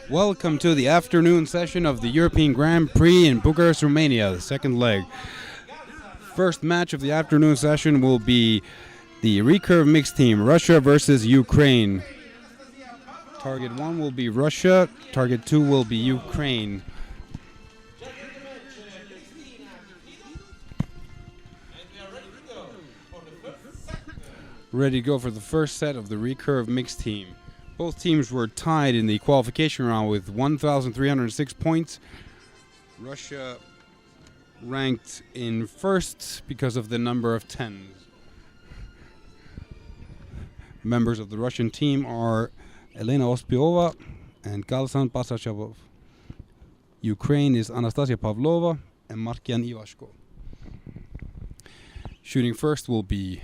Welcome to the afternoon session of the European Grand Prix in Bucharest, Romania, the second leg. First match of the afternoon session will be the Recurve mixed team, Russia versus Ukraine. Target 1 will be Russia, target 2 will be Ukraine. Ready to go for the first set of the Recurve mixed team. Both teams were tied in the qualification round with 1,306 points. Russia ranked in first because of the number of tens. Members of the Russian team are Elena Ospiova and Galsan Pasachavov. Ukraine is Anastasia Pavlova and Markian Ivashko. Shooting first will be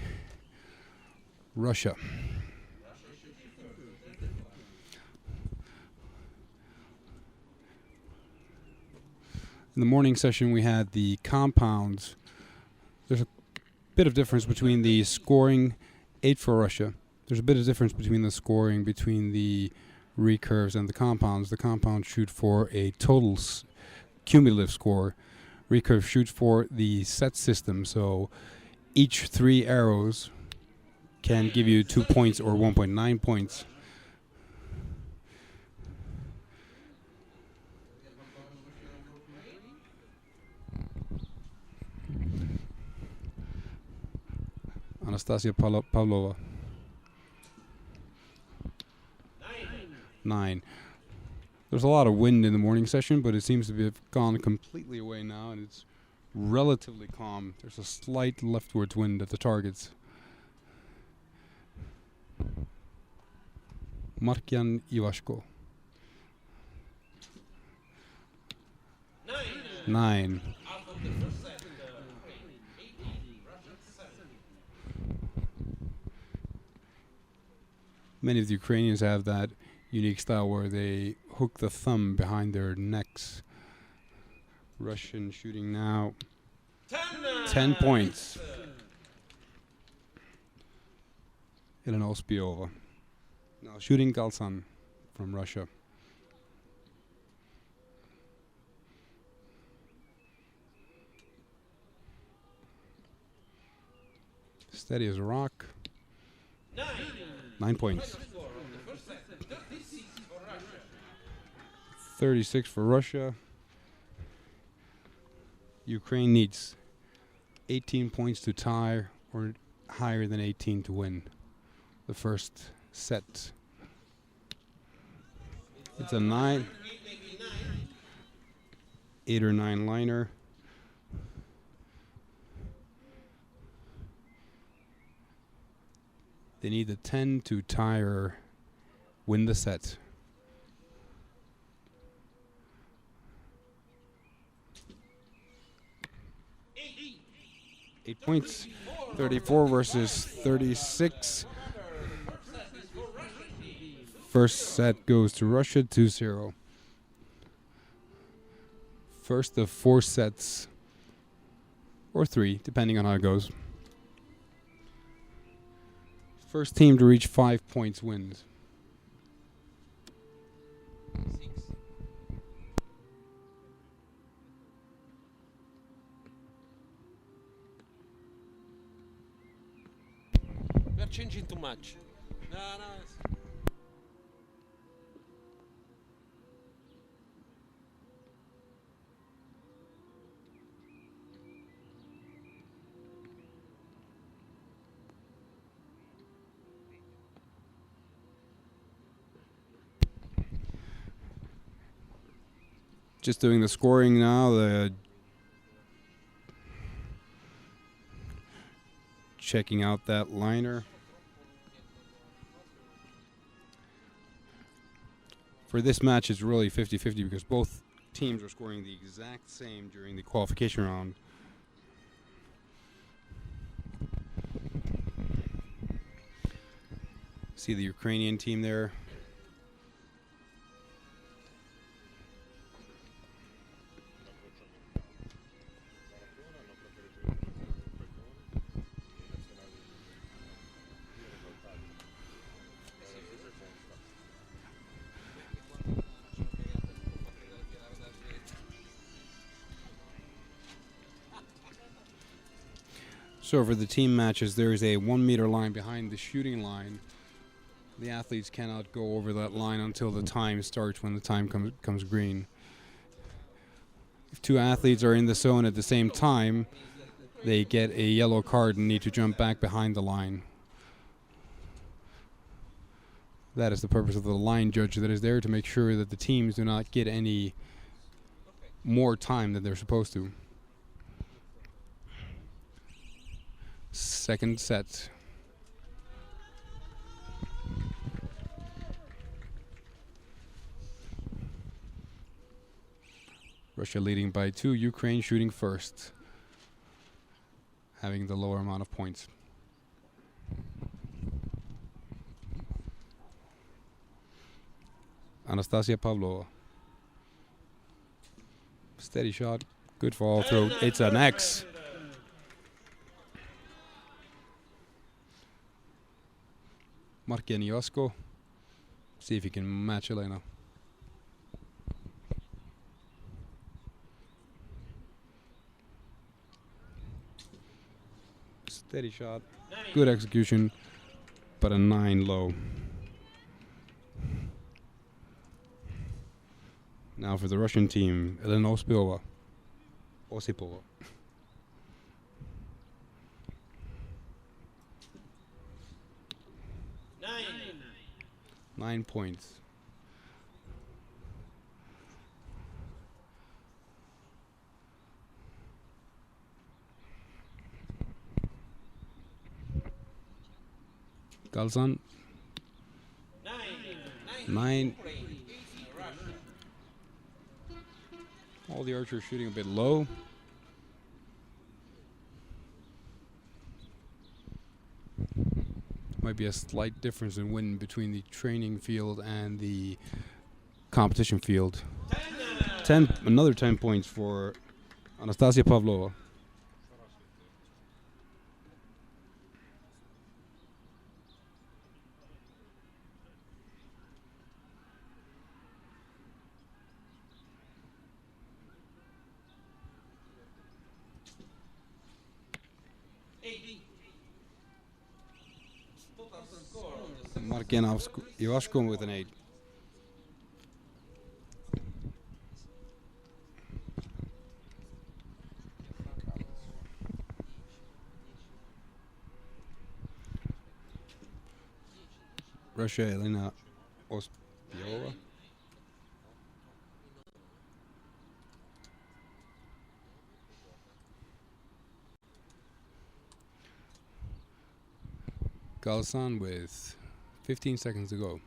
Russia. In the morning session, we had the compounds. There's a bit of difference between the scoring, 8 for Russia. There's a bit of difference between the scoring between the recurves and the compounds. The compounds shoot for a total cumulative score. Recurve shoots for the set system, so each 3 arrows can give you 2 points or 1.9 points. Anastasia Pavlova. 9. There's a lot of wind in the morning session, but it seems to have gone completely away now, and it's relatively calm. There's a slight leftwards wind at the targets. Markian Ivashko. 9. Many of the Ukrainians have that unique style where they hook the thumb behind their necks. Russian shooting now. 10 points. Elena Ospiova. Now shooting Galsan from Russia. Steady as a rock. 9 points. 36 for Russia. Ukraine needs 18 points to tie or higher than 18 to win the first set. It's a 9, 8 or 9 liner. They need a 10 to tie or win the set. Eight points. 34 versus 36. First set goes to Russia, 2-0. First of 4 sets, or 3, depending on how it goes. First team to reach 5 points wins. 6. We are changing too much. No. Just doing the scoring now. Checking out that liner. For this match, it's really 50-50 because both teams are scoring the exact same during the qualification round. See the Ukrainian team there. So for the team matches, there is a 1 meter line behind the shooting line. The athletes cannot go over that line until the time starts, when the time comes green. If two athletes are in the zone at the same time, they get a yellow card and need to jump back behind the line. That is the purpose of the line judge, that is there to make sure that the teams do not get any more time than they're supposed to. Second set. Russia leading by 2, Ukraine shooting first, having the lower amount of points. Anastasia Pavlova. Steady shot, good fall through. It's an X. Markian Josko. See if he can match Elena. Steady shot, good execution, but a 9 low. Now for the Russian team, Elena Osipova. 9 points. Galsan. 9. All the archers shooting a bit low. Might be a slight difference in wind between the training field and the competition field. 10, another 10 points for Anastasia Pavlova. Markian Josko with an 8. Russia, Elena Ospiova. Galsan with 15 seconds to go.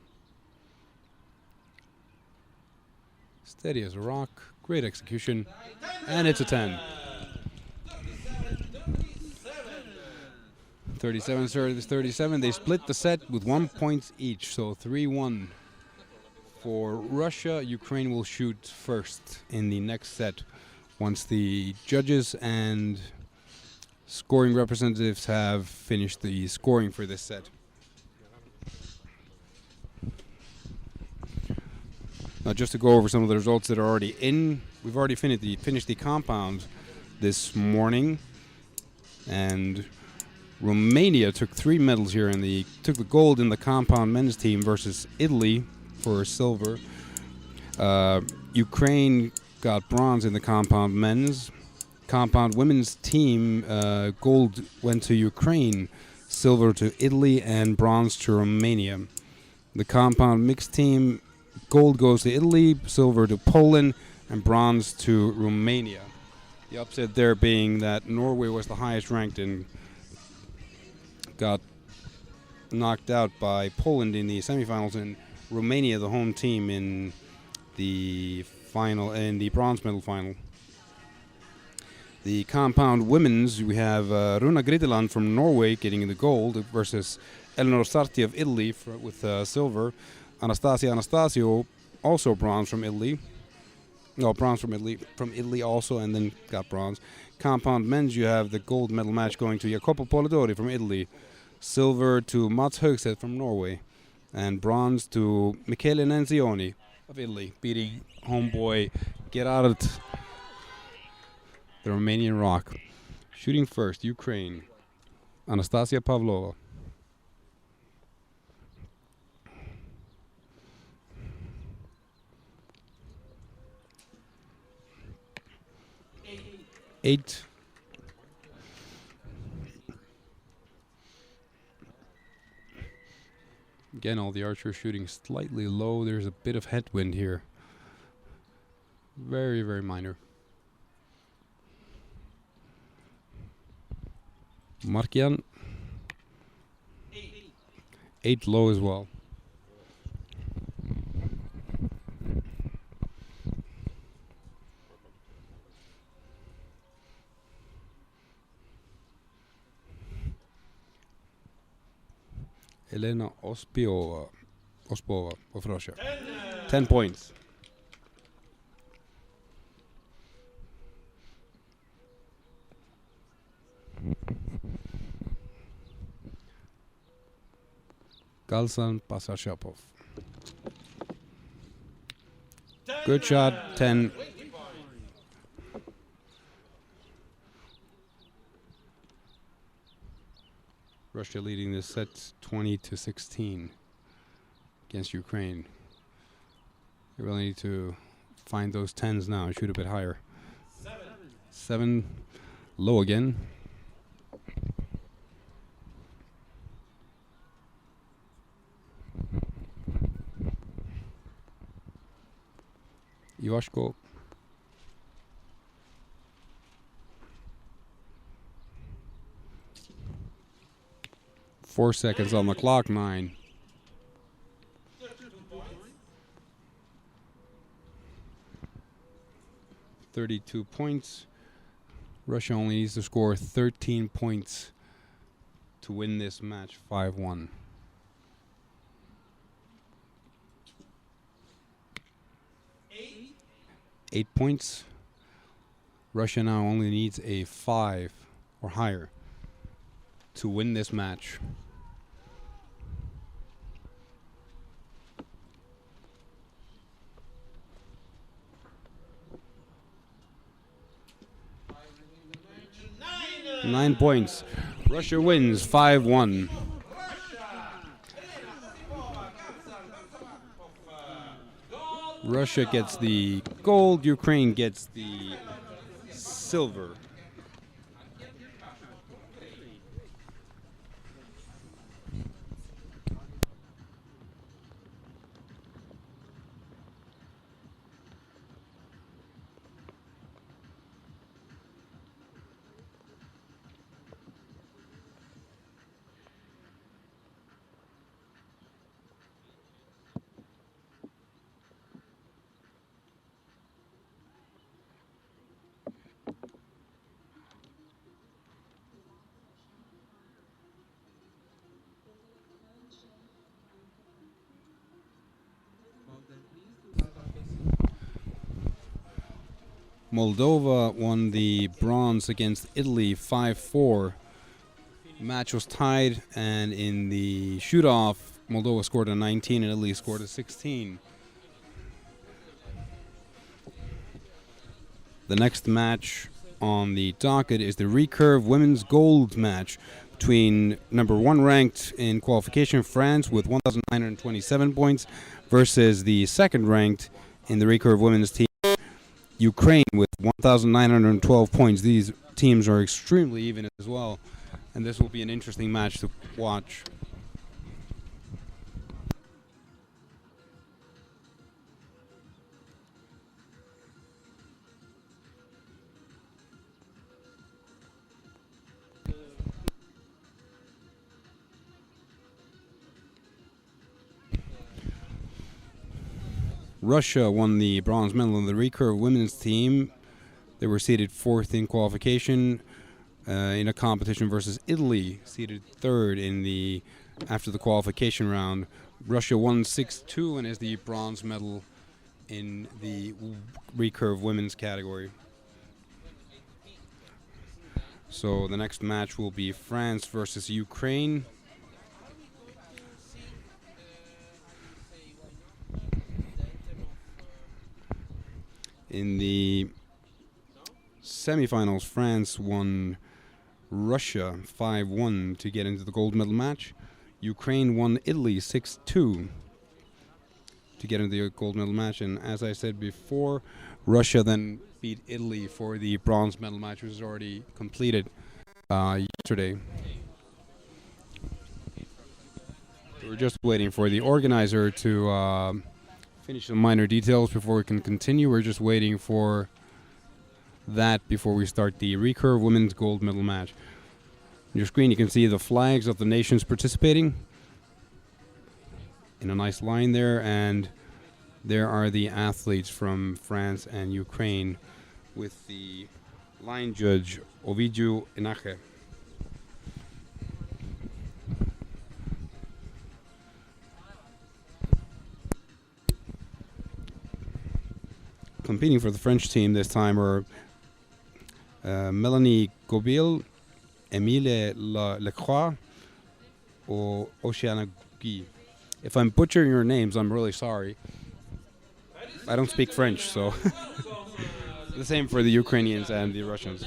Steady as a rock, great execution, and it's a 10. 37 serves 37. They split the set with 1 point each, so 3-1 for Russia. Ukraine will shoot first in the next set once the judges and scoring representatives have finished the scoring for this set. Now, just to go over some of the results that are already in, we've already finished the compound this morning, and Romania took 3 medals here took the gold in the compound men's team versus Italy for silver. Ukraine got bronze in the compound men's. Compound women's team, gold went to Ukraine, silver to Italy, and bronze to Romania. The compound mixed team, gold goes to Italy, silver to Poland, and bronze to Romania. The upset there being that Norway was the highest ranked and got knocked out by Poland in the semifinals, and Romania, the home team, in the final, in the bronze medal final. The compound women's, we have Runa Grideland from Norway getting the gold versus Eleanor Sarti of Italy with silver. Anastasia Anastasio, also bronze from Italy. No, bronze from Italy also, and then got bronze. Compound men's, you have the gold medal match going to Jacopo Polidori from Italy. Silver to Mats Högstedt from Norway. And bronze to Michele Nanzioni of Italy, beating homeboy Gerard, the Romanian rock. Shooting first, Ukraine. Anastasia Pavlova. Eight. Again, all the archers shooting slightly low. There's a bit of headwind here. Very, very minor. Markian. 8 low as well. Elena Ospova of Russia. 10 points. Galsan Pasashapov. Good shot, 10. Russia leading this set 20-16 against Ukraine. They really need to find those 10s now and shoot a bit higher. 7 low again. Ivashko. 4 seconds on the clock, 9. $32 points. Russia only needs to score 13 points to win this match 5-1. Eight points. Russia now only needs a 5 or higher to win this match. Nine points. Russia wins 5-1. Russia gets the gold, Ukraine gets the silver. Moldova won the bronze against Italy 5-4. Match was tied, and in the shoot-off, Moldova scored a 19 and Italy scored a 16. The next match on the docket is the Recurve women's gold match between number 1 ranked in qualification France with 1,927 points versus the second ranked in the Recurve women's team, Ukraine, with 1,912 points. These teams are extremely even as well, and this will be an interesting match to watch. Russia won the bronze medal in the recurve women's team. They were seeded 4th in qualification in a competition versus Italy, seeded 3rd in the after the qualification round. Russia won 6-2 and is the bronze medal in the recurve women's category. So the next match will be France versus Ukraine. In the semifinals, France won Russia 5-1 to get into the gold medal match. Ukraine won Italy 6-2 to get into the gold medal match. And as I said before, Russia then beat Italy for the bronze medal match, which was already completed yesterday. We're just waiting for the organizer to finish some minor details before we can continue. We're just waiting for that before we start the Recurve women's gold medal match. On your screen you can see the flags of the nations participating in a nice line there, and there are the athletes from France and Ukraine with the line judge Ovidiu Enache. Competing for the French team this time are Melanie Gobil, Emile Lecroix, or Oceana Guy. If I'm butchering your names, I'm really sorry. I don't speak French, so the same for the Ukrainians and the Russians.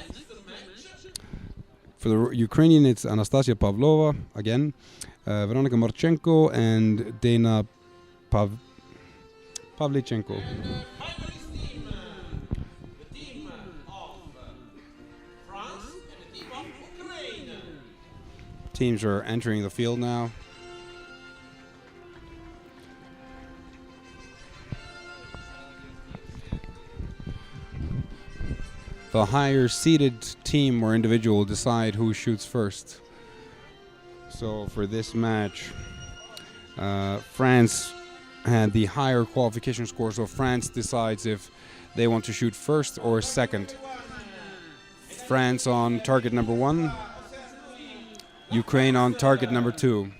For the Ukrainian, it's Anastasia Pavlova again, Veronika Marchenko, and Dana Pavlichenko. Teams are entering the field now. The higher seeded team or individual will decide who shoots first. So for this match, France had the higher qualification score, so France decides if they want to shoot first or second. France on target number 1, Ukraine on target number 2.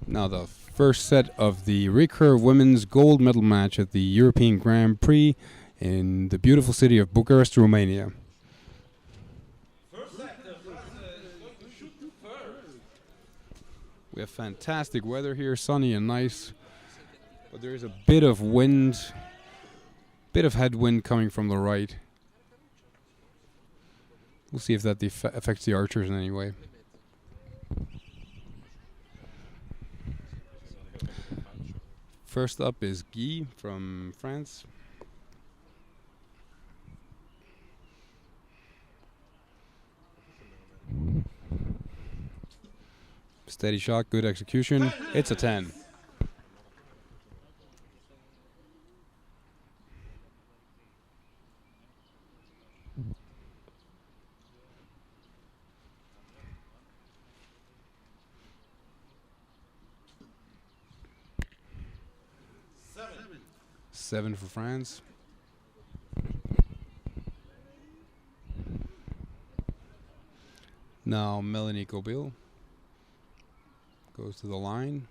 Now the first set of the Recurve women's gold medal match at the European Grand Prix in the beautiful city of Bucharest, Romania. We have fantastic weather here, sunny and nice, but there is a bit of wind, bit of headwind coming from the right. We'll see if that affects the archers in any way. First up is Guy from France. Steady shot, good execution. It's a 10. Seven for France. Now Melanie Gobil goes to the line.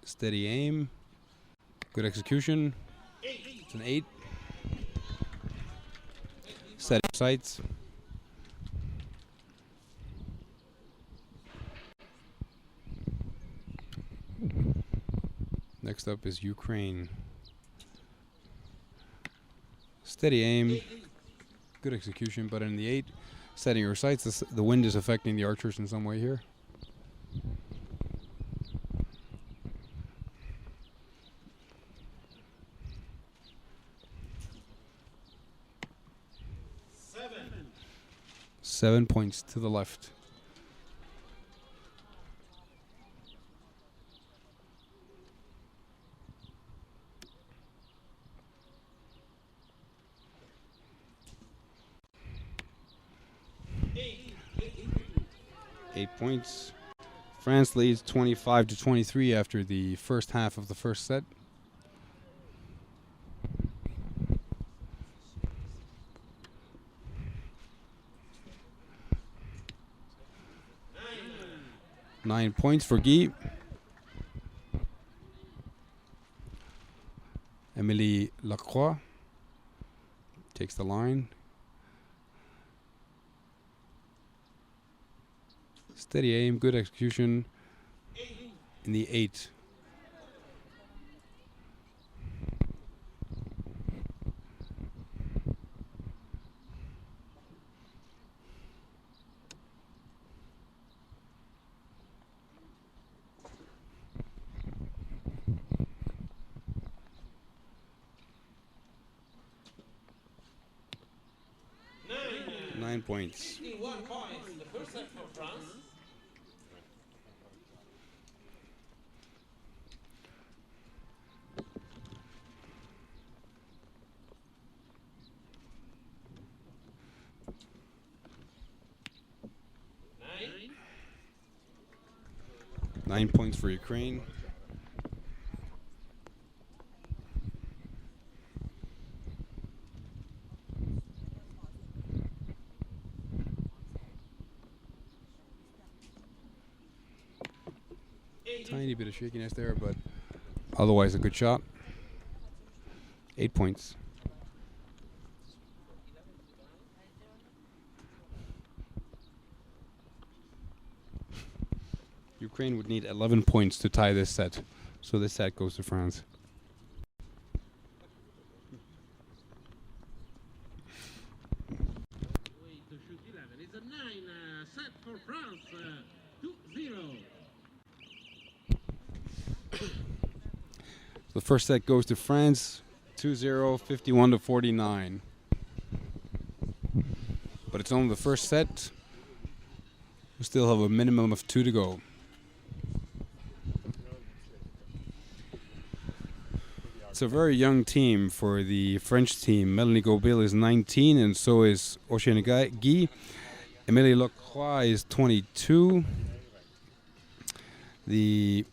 Steady aim. Good execution. It's an 8. Steady sights. Next up is Ukraine. Steady aim, good execution, but in the 8, setting her sights, the wind is affecting the archers in some way here. Seven points to the left. Eight points. France leads 25-23 after the first half of the first set. Nine points for Guy. Emilie Lacroix takes the line. Steady aim, good execution in the 8. Nine points. 1 point. The first set for France. Nine. 9 points for Ukraine. Tiny bit of shakiness there, but otherwise a good shot. 8 points. Ukraine would need 11 points to tie this set, so this set goes to France. Way to shoot 11. It's a 9 set for France. 2-0. The first set goes to France, 2-0, 51-49. But it's only the first set. We still have a minimum of 2 to go. It's a very young team for the French team. Melanie Gobil is 19 and so is Oceane Guy. Emilie Lacroix is 22. The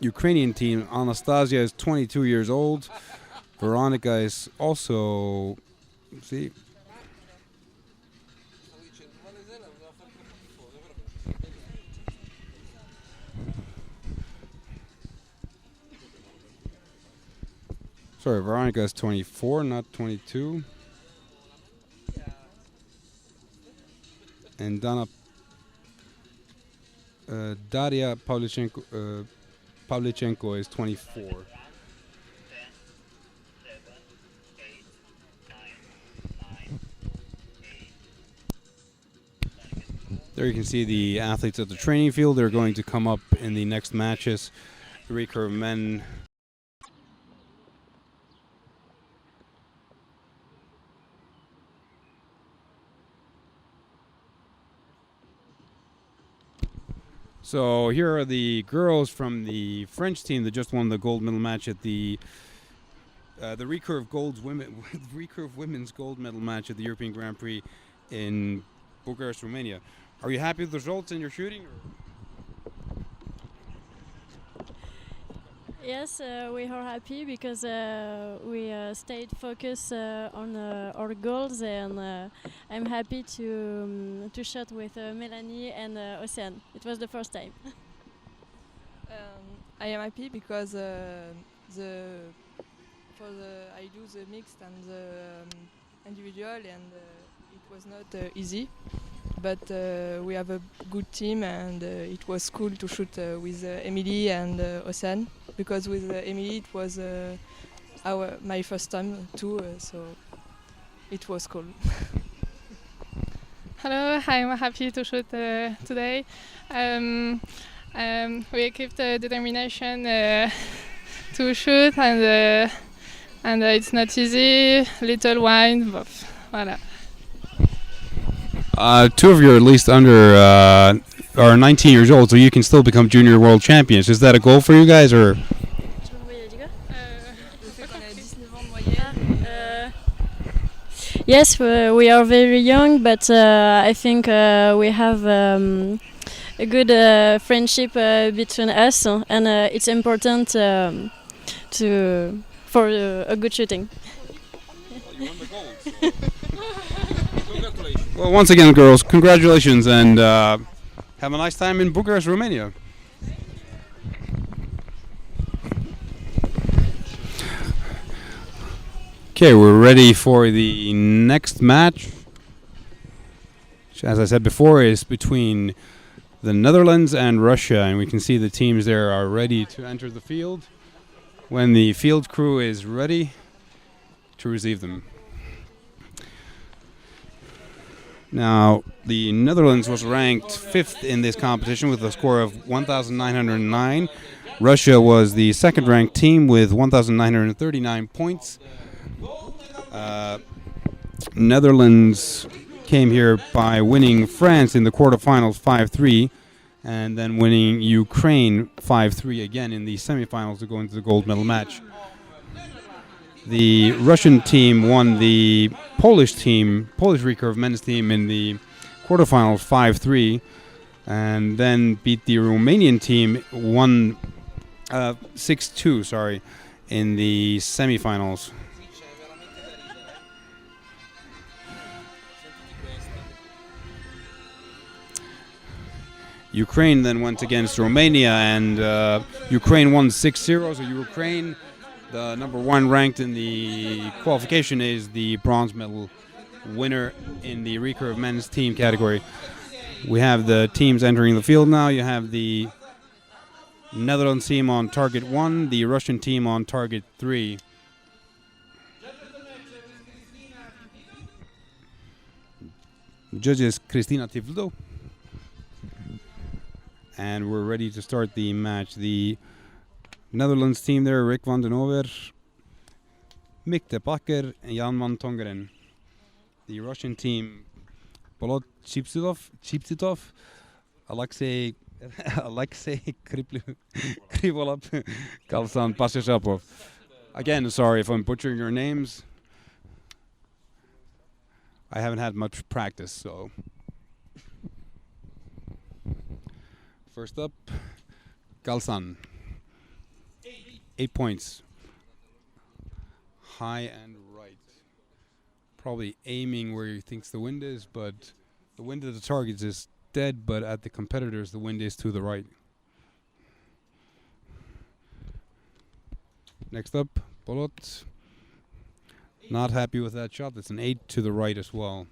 Ukrainian team, Anastasia, is 22 years old. Veronica is also, see, sorry, Veronica is 24, not 22. And Daria Pavlichenko is 24. There you can see the athletes at the training field. They're going to come up in the next matches. The recurve men. So here are the girls from the French team that just won the gold medal match at the Recurve Women's gold medal match at the European Grand Prix in Bucharest, Romania. Are you happy with the results in your shooting? Yes, we are happy because we stayed focused on our goals, and I'm happy to shoot with Melanie and Oceane. It was the first time. I am happy because I do the mixed and the individual, and it was not easy. But we have a good team, and it was cool to shoot with Emilie and Oceane, because with Emilie it was my first time too, so it was cool. Hello, I'm happy to shoot today. We keep the determination to shoot, and it's not easy, little wine, but voilà. Two of you are at least under are 19 years old, so you can still become junior world champions. Is that a goal for you guys, or? Yes, we are very young, but I think we have a good friendship between us, and it's important for a good shooting. Well, you won the gold, so. Congratulations. Well, once again, girls, congratulations, and have a nice time in Bucharest, Romania. Okay, we're ready for the next match, which, as I said before, is between the Netherlands and Russia, and we can see the teams there are ready to enter the field when the field crew is ready to receive them. Now, the Netherlands was ranked 5th in this competition with a score of 1,909. Russia was the second-ranked team with 1,939 points. Netherlands came here by winning France in the quarterfinals 5-3, and then winning Ukraine 5-3 again in the semifinals to go into the gold medal match. The Russian team won the Polish Recurve men's team in the quarterfinals 5-3, and then beat the Romanian team 6-2, in the semifinals. Ukraine then went against Romania, and Ukraine won 6-0. So Ukraine, the number 1 ranked in the qualification, is the bronze medal winner in the recurve men's team category. We have the teams entering the field now. You have the Netherlands team on target 1, the Russian team on target 3. Judges Kristina Tivdo. And we're ready to start the match. The Netherlands team there, Rick van den Over, Mick de Bakker, and Jan van Tongeren. The Russian team, Bolot Chipsitov, Alexei Krivolov, Kalsan Paseshapov. Again, sorry if I'm butchering your names. I haven't had much practice, so. First up, Kalsan. 8 points. High and right. Probably aiming where he thinks the wind is, but the wind of the targets is dead, but at the competitors the wind is to the right. Next up, Bolot. Not happy with that shot. That's an 8 to the right as well.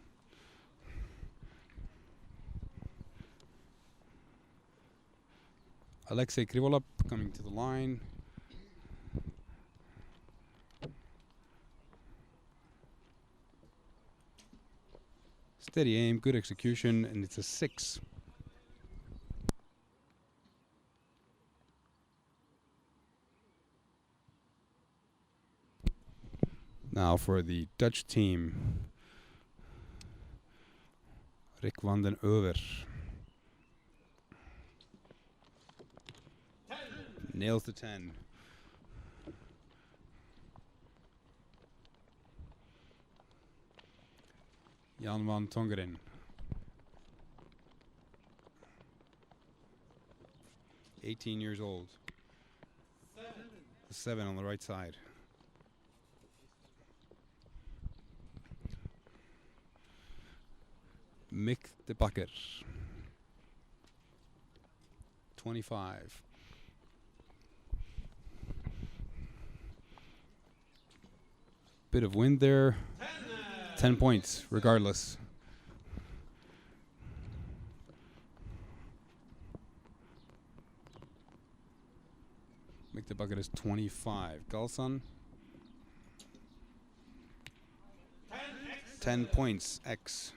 Alexei Krivolov coming to the line. Steady aim, good execution, and it's a 6. Now for the Dutch team, Rick van den Over. Nails the 10. Jan van Tongeren. 18 years old. 7 on the right side. Mick de Bakker. 25. Bit of wind there. 10 points, regardless. Make the bucket is 25. Galsan. 10 points, X.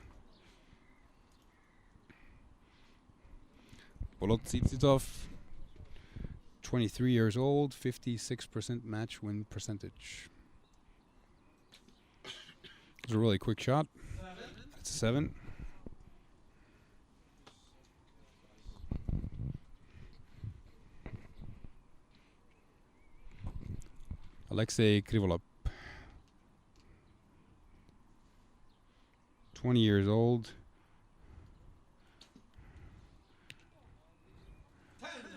Bolot Tsitsitov. 23 years old, 56% match win percentage. It's a really quick shot. It's a 7. Alexei Krivolov. 20 years old.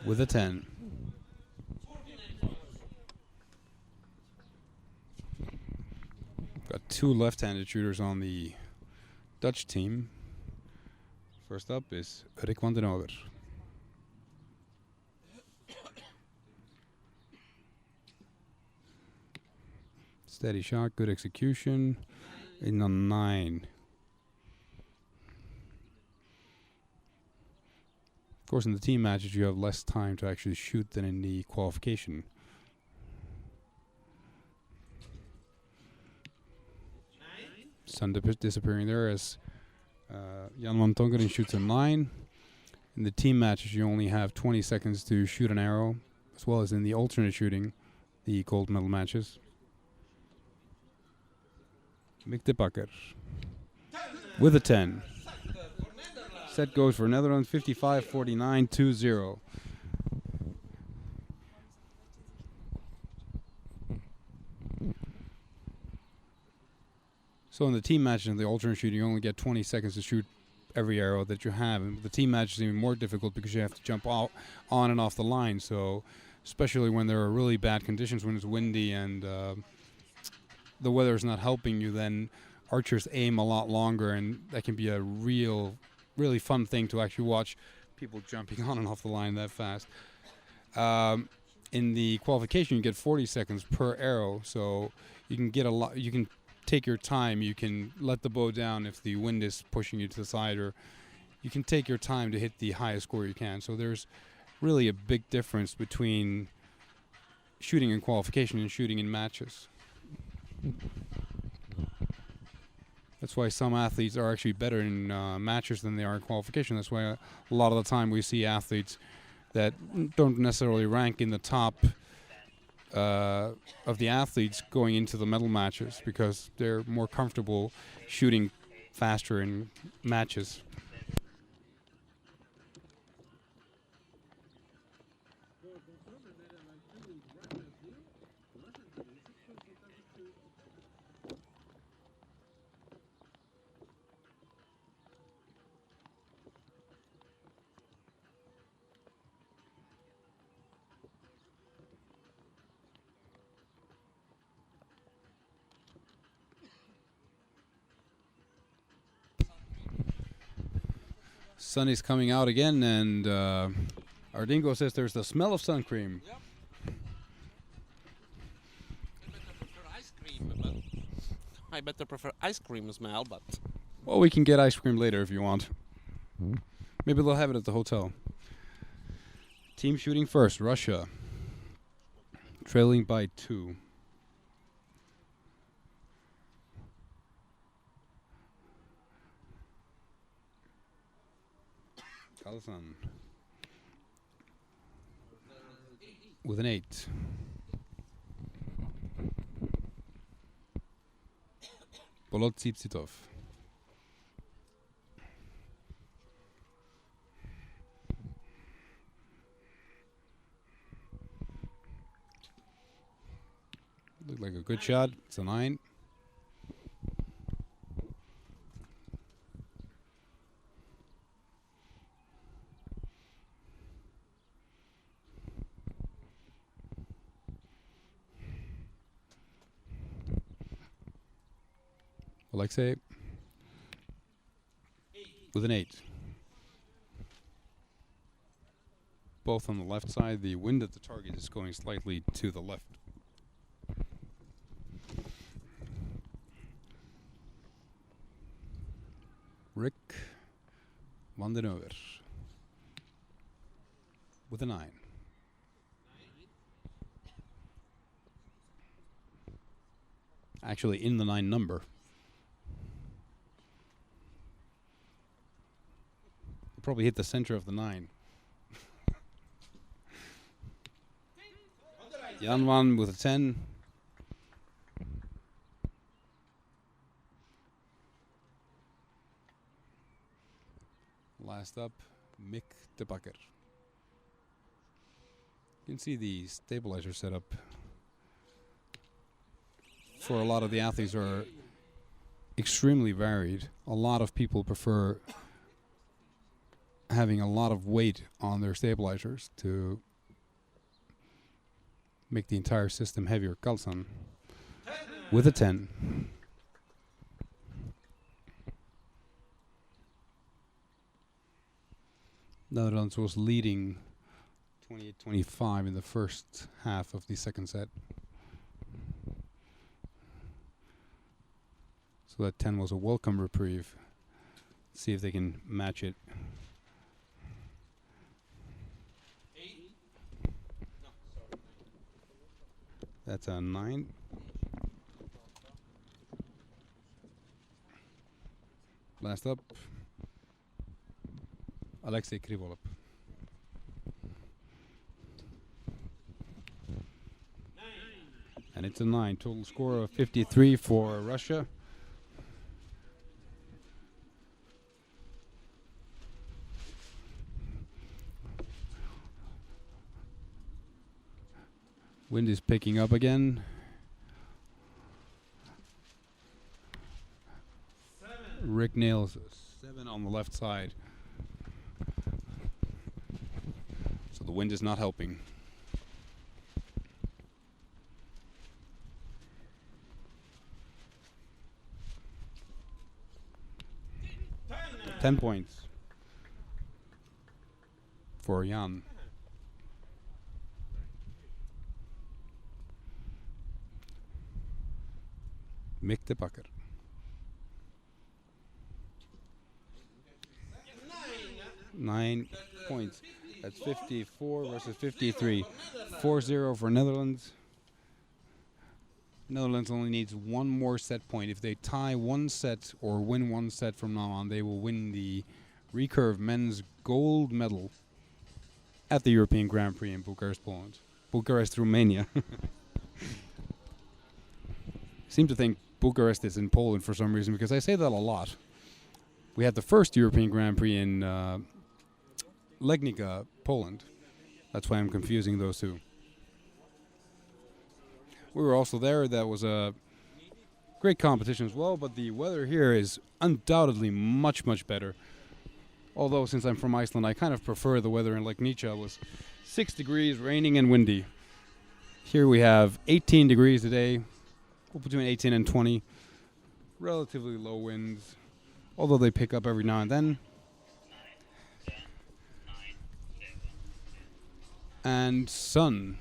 With a 10. Got 2 left-handed shooters on the Dutch team. First up is Rick van den Over. It's Steady shot, good execution. In the 9. Of course, in the team matches, you have less time to actually shoot than in the qualification. Sun disappearing there as Jan van Tongeren shoots a 9. In the team matches, you only have 20 seconds to shoot an arrow, as well as in the alternate shooting, the gold medal matches. Mick de Bakker with a 10. Set goes for Netherlands 55-49, 2-0. So in the team matches and the alternate shooting, you only get 20 seconds to shoot every arrow that you have. And the team match is even more difficult because you have to jump on and off the line. So especially when there are really bad conditions, when it's windy and the weather is not helping you, then archers aim a lot longer, and that can be a really fun thing to actually watch people jumping on and off the line that fast. In the qualification, you get 40 seconds per arrow, so you can get a lot. You can take your time. You can let the bow down if the wind is pushing you to the side, or you can take your time to hit the highest score you can. So there's really a big difference between shooting in qualification and shooting in matches. That's why some athletes are actually better in matches than they are in qualification. That's why a lot of the time we see athletes that don't necessarily rank in the top of the athletes going into the medal matches because they're more comfortable shooting faster in matches. Sun is coming out again, and our dingo says there's the smell of sun cream. Yep. I better prefer ice cream smell, but... Well, we can get ice cream later if you want. Maybe they'll have it at the hotel. Team shooting first, Russia. Trailing by 2. Carlson with an 8. Bolot-Tsipsitov. Looked like a good shot. It's a 9. Alexei with an 8. Both on the left side. The wind at the target is going slightly to the left. Rick van den Over with a 9. Actually in the 9 number. Probably hit the center of the 9. Jan van with a 10. Last up, Mick de Bakker. You can see the stabilizer setup for a lot of the athletes are extremely varied. A lot of people prefer having a lot of weight on their stabilizers to make the entire system heavier. Carlson with a 10. Netherlands was leading 28-25 in the first half of the second set. So that 10 was a welcome reprieve. See if they can match it. That's a 9. Last up, Alexei Krivolov. And it's a 9. Total score of 53 for Russia. Wind is picking up again. Rick nails 7 on the left side. So the wind is not helping. Ten points for Jan. Mick de Bakker. 9 points. That's 54 versus 53. 4-0 for Netherlands. Netherlands only needs one more set point. If they tie one set or win one set from now on, they will win the Recurve men's gold medal at the European Grand Prix in Bucharest, Poland. Bucharest, Romania. Seem to think Bucharest is in Poland for some reason, because I say that a lot. We had the first European Grand Prix in Legnica, Poland. That's why I'm confusing those two. We were also there. That was a great competition as well, but the weather here is undoubtedly much, much better. Although, since I'm from Iceland, I kind of prefer the weather in Legnica. It was 6 degrees, raining and windy. Here we have 18 degrees today, between 18 and 20. Relatively low winds, although they pick up every now and then. And sun,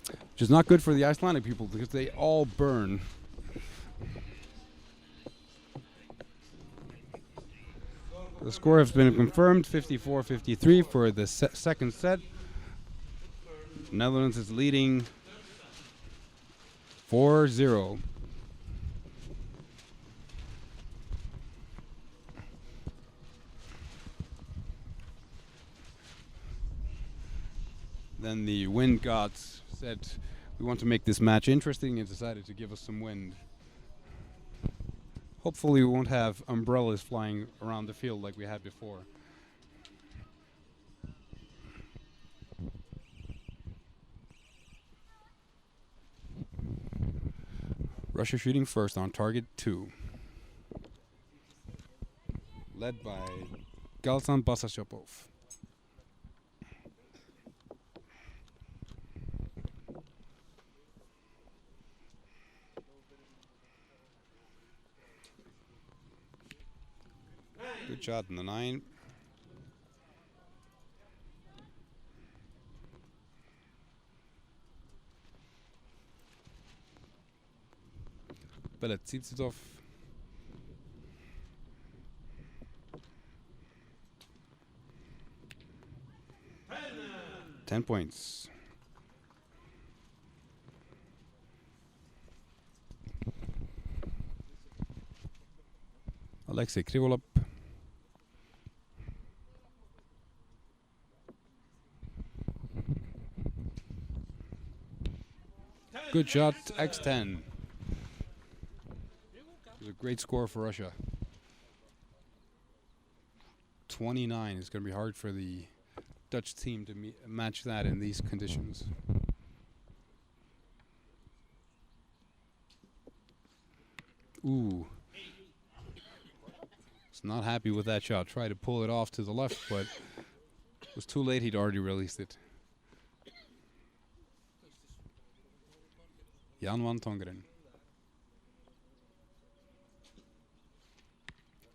which is not good for the Icelandic people because they all burn. The score has been confirmed, 54-53 for the second set. Netherlands is leading 4-0. Then the wind gods said, we want to make this match interesting, and decided to give us some wind. Hopefully we won't have umbrellas flying around the field like we had before. Russia shooting first on target 2. Led by Galsan Basashapov. Good shot in the 9. Beletsitsitov. 10 points. Alexei Krivolov. Good shot, X10. It was a great score for Russia. 29 is going to be hard for the Dutch team to match that in these conditions. Ooh. Was not happy with that shot. Tried to pull it off to the left, but it was too late. He'd already released it. Jan van Tongeren.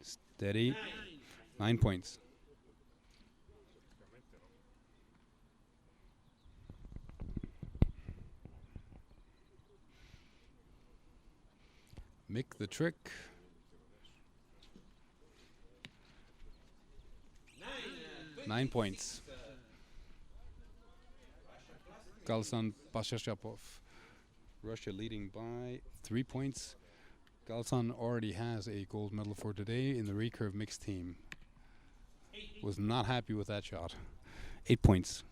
Steady. 9 points. Mick the trick. 9 points. Galsan Pashashapov. Russia leading by 3 points. Galsan already has a gold medal for today in the recurve mixed team. Was not happy with that shot. 8 points.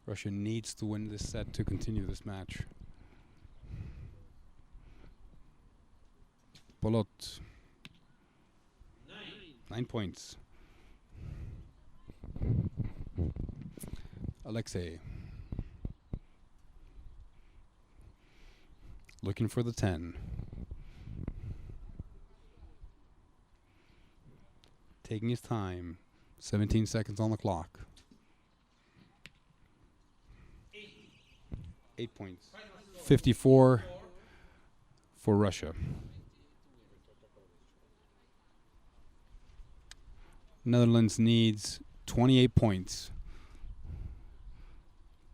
Russia needs to win this set to continue this match. Bolot. 9 points. Alexei. Looking for the 10. Taking his time. 17 seconds on the clock. 8 points. 54 for Russia. Netherlands needs 28 points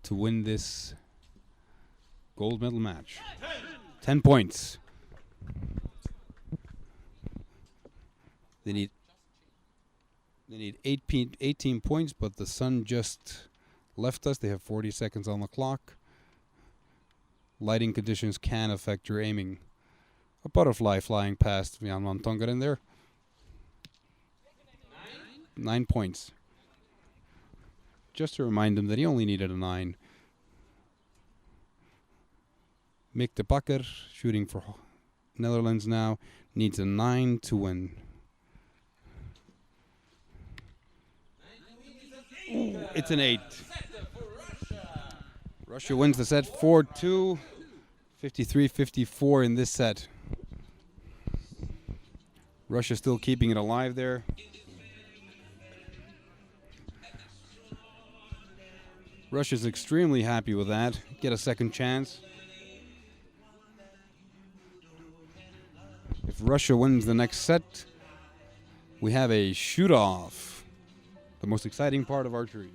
to win this gold medal match. 10 points. They need 18 points, but the sun just left us. They have 40 seconds on the clock. Lighting conditions can affect your aiming. A butterfly flying past Jan van Tongeren there. 9 points. Just to remind him that he only needed a 9. Mick de Bakker, shooting for Netherlands now, needs a 9 to win. Ooh, it's an 8. Russia wins the set 4-2, 53-54 in this set. Russia still keeping it alive there. Russia's extremely happy with that. Get a second chance. If Russia wins the next set, we have a shoot-off. The most exciting part of archery.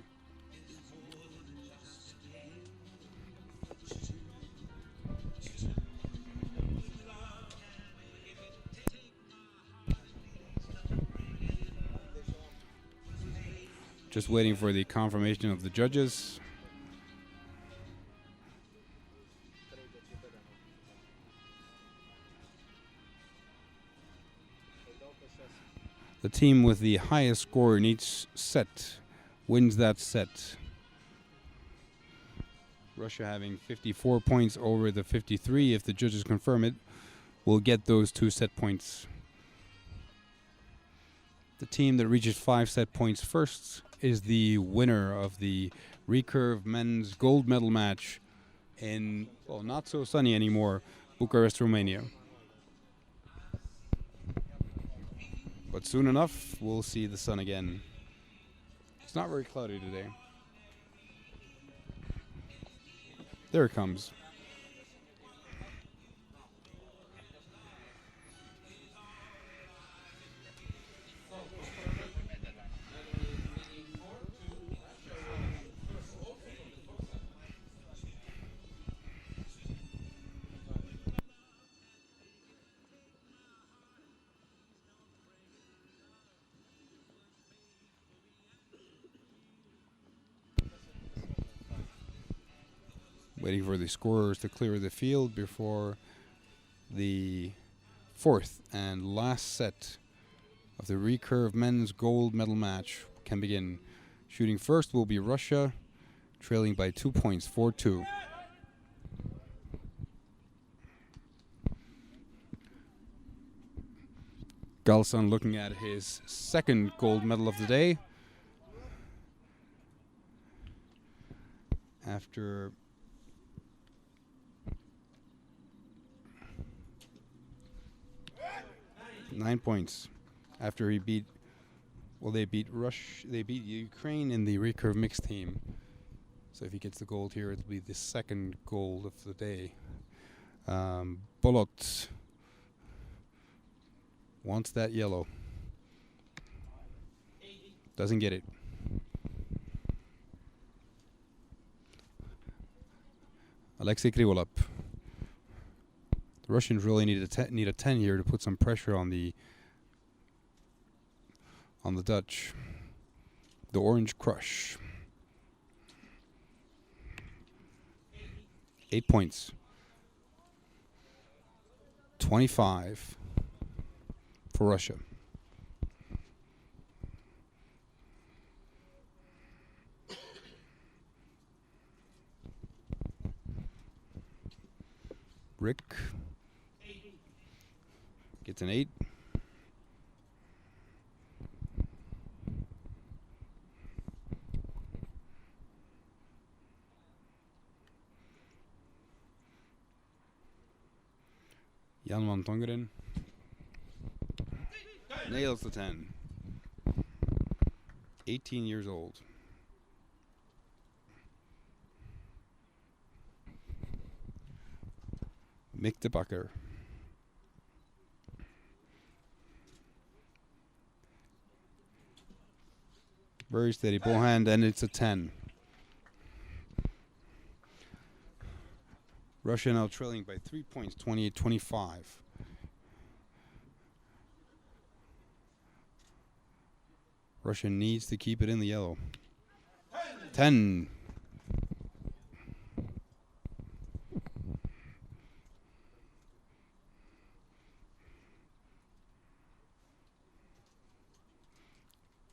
Just waiting for the confirmation of the judges. The team with the highest score in each set wins that set. Russia having 54 points over the 53, if the judges confirm it, will get those 2 set points. The team that reaches 5 set points first is the winner of the recurve men's gold medal match in, well, not so sunny anymore, Bucharest, Romania. But soon enough, we'll see the sun again. It's not very cloudy today. There it comes. Waiting for the scorers to clear the field before the 4th and last set of the recurve men's gold medal match can begin. Shooting first will be Russia, trailing by 2 points, 4-2. Galsan looking at his second gold medal of the day. After 9 points after he beat, well, they beat Ukraine in the recurve mixed team. So if he gets the gold here, it'll be the second gold of the day. Bolot wants that yellow. Doesn't get it. Alexei Krivolap. The Russians really need a 10 here to put some pressure on the Dutch. The Orange Crush. 8 points. 25 for Russia. Rick gets an 8. Jan van Tongeren nails the 10. 18 years old. Mick de Bakker. Very steady ball hand, and it's a 10. Russia now trailing by 3 points, 28-25. Russia needs to keep it in the yellow. 10.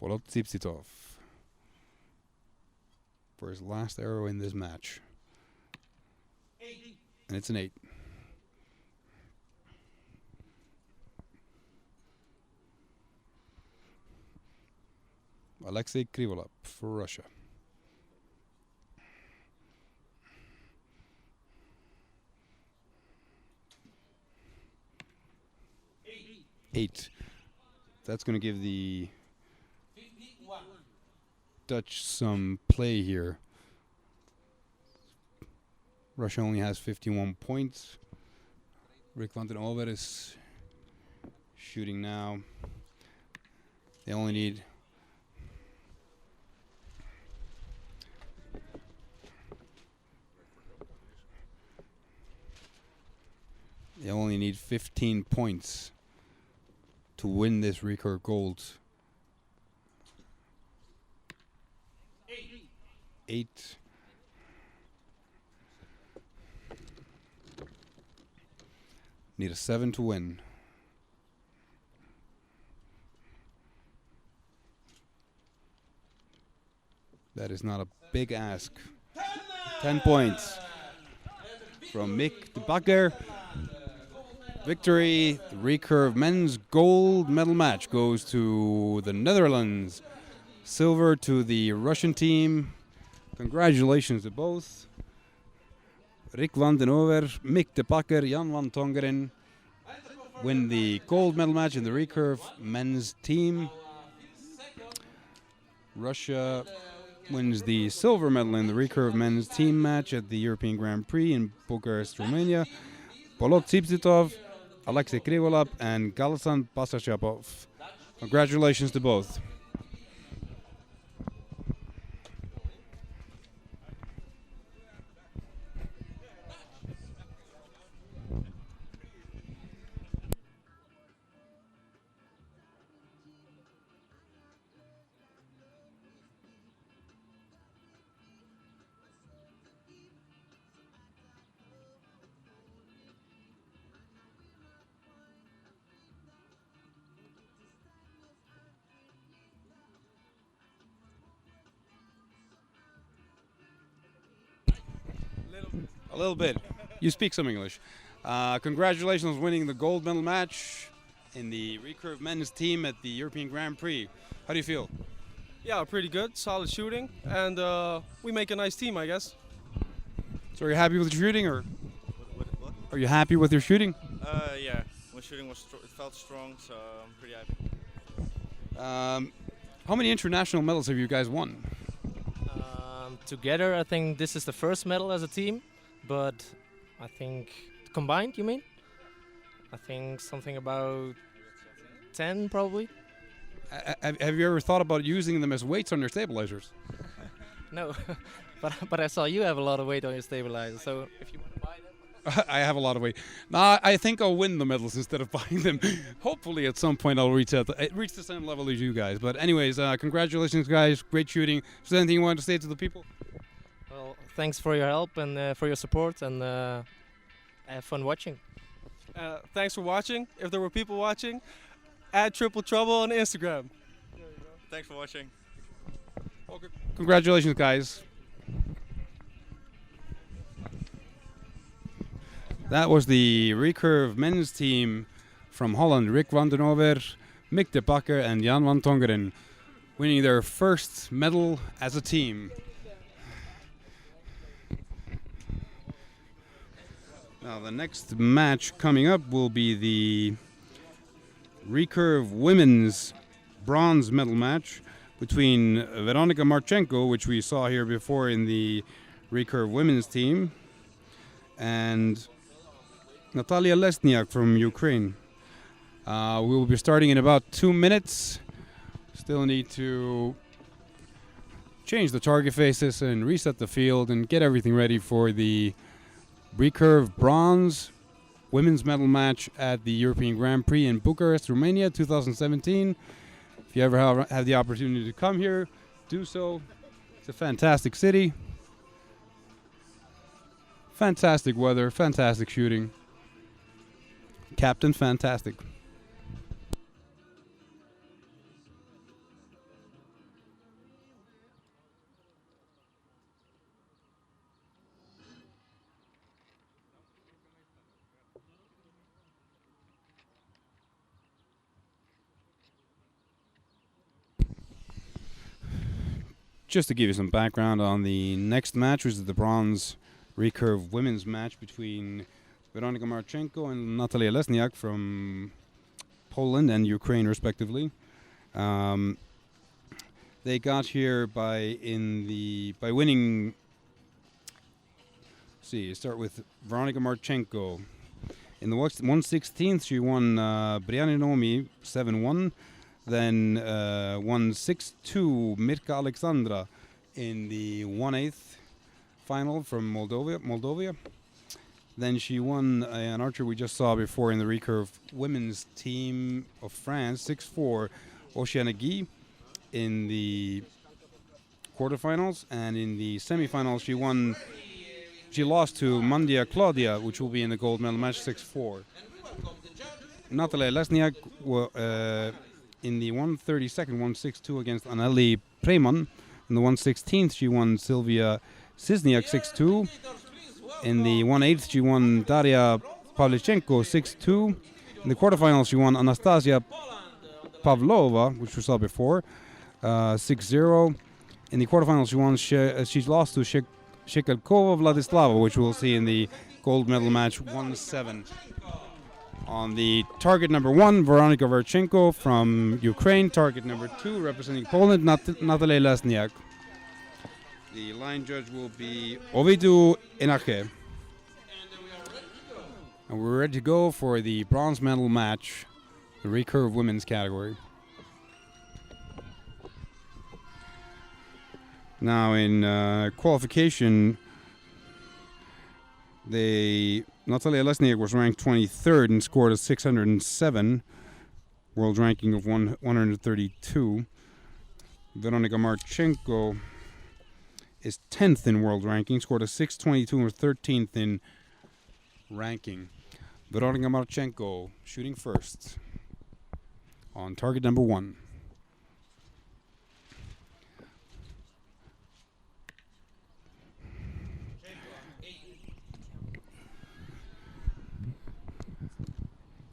Bolot Tsipsitov for his last arrow in this match. And it's an 8. Alexei Krivolap for Russia. Eight. That's going to give the Dutch some play here. Russia only has 51 points. Rick van den Over is shooting now. They only need They only need 15 points to win this Recurve Gold. 8. Need a 7 to win. That is not a big ask. 10 points from Mick de Bakker. Victory. The Recurve men's gold medal match goes to the Netherlands. Silver to the Russian team. Congratulations to both. Rick van den Over, Mick de Bakker, Jan van Tongeren win the gold medal match in the Recurve men's team. Russia wins the silver medal in the Recurve men's team match at the European Grand Prix in Bucharest, Romania. Bolot Tsipsitov, Alexei Krivolap, and Galsan Pasachapov. Congratulations to both. A little bit. You speak some English. Congratulations on winning the gold medal match in the Recurve men's team at the European Grand Prix. How do you feel? Yeah, pretty good. Solid shooting. And we make a nice team, I guess. So are you happy with your shooting, or are you happy with your shooting? Yeah. My shooting was it felt strong, so I'm pretty happy. How many international medals have you guys won? Together, I think this is the first medal as a team, but I think combined, you mean? I think something about 10 probably. Have you ever thought about using them as weights on your stabilizers? No, but I saw you have a lot of weight on your stabilizer, so if you want to buy them. I have a lot of weight. Nah, I think I'll win the medals instead of buying them. Hopefully, at some point, I'll reach the same level as you guys. But anyways, congratulations, guys! Great shooting. Is there anything you want to say to the people? Well, thanks for your help and for your support, and have fun watching. Thanks for watching. If there were people watching, add Triple Trouble on Instagram. Thanks for watching. Okay. Congratulations, guys. That was the Recurve men's team from Holland. Rick van den Over, Mick de Bakker and Jan van Tongeren winning their first medal as a team. Now the next match coming up will be the Recurve women's bronze medal match between Veronika Marchenko, which we saw here before in the Recurve women's team, and Natalia Lesniak from Ukraine. We will be starting in about 2 minutes. Still need to change the target faces and reset the field and get everything ready for the Recurve bronze women's medal match at the European Grand Prix in Bucharest, Romania 2017. If you ever have the opportunity to come here, do so. It's a fantastic city. Fantastic weather, fantastic shooting. Captain fantastic. Just to give you some background on the next match, which is the bronze Recurve women's match between Veronika Marchenko and Natalia Lesniak from Poland and Ukraine, respectively. They got here by winning. Start with Veronika Marchenko. In the 1/16th, she won Brianinomi 7-1. Then 1/6-2 Mirka Alexandra in the 1/8 final from Moldova. Then she won an archer we just saw before in the Recurve women's team of France 6-4 Oceanagui in the quarterfinals, and in the semifinals she lost to Mandia Claudia, which will be in the gold medal match 6-4. Natalia Lesniak in the 1/32nd 1/6-2 against Anneli Preman. In the 1/16th she won Sylvia Sisniak 6-2. In the 1/8 she won Daria Pavlichenko 6-2. In the quarterfinals she won Anastasia Pavlova, which we saw before, 6-0. In the quarterfinals she lost to Shekelkova Vladislava, which we'll see in the gold medal match 1-7. On the target number 1, Veronika Marchenko from Ukraine. Target number 2, representing Poland, Natalia Lesniak. The line judge will be Ovidiu Enache. And we're ready to go for the bronze medal match, the Recurve women's category. Now in qualification, Natalia Lesniak was ranked 23rd and scored a 607, world ranking of 132. Veronika Marchenko is 10th in world ranking, scored a 622 and 13th in ranking. Veronika Marchenko shooting first on target number 1.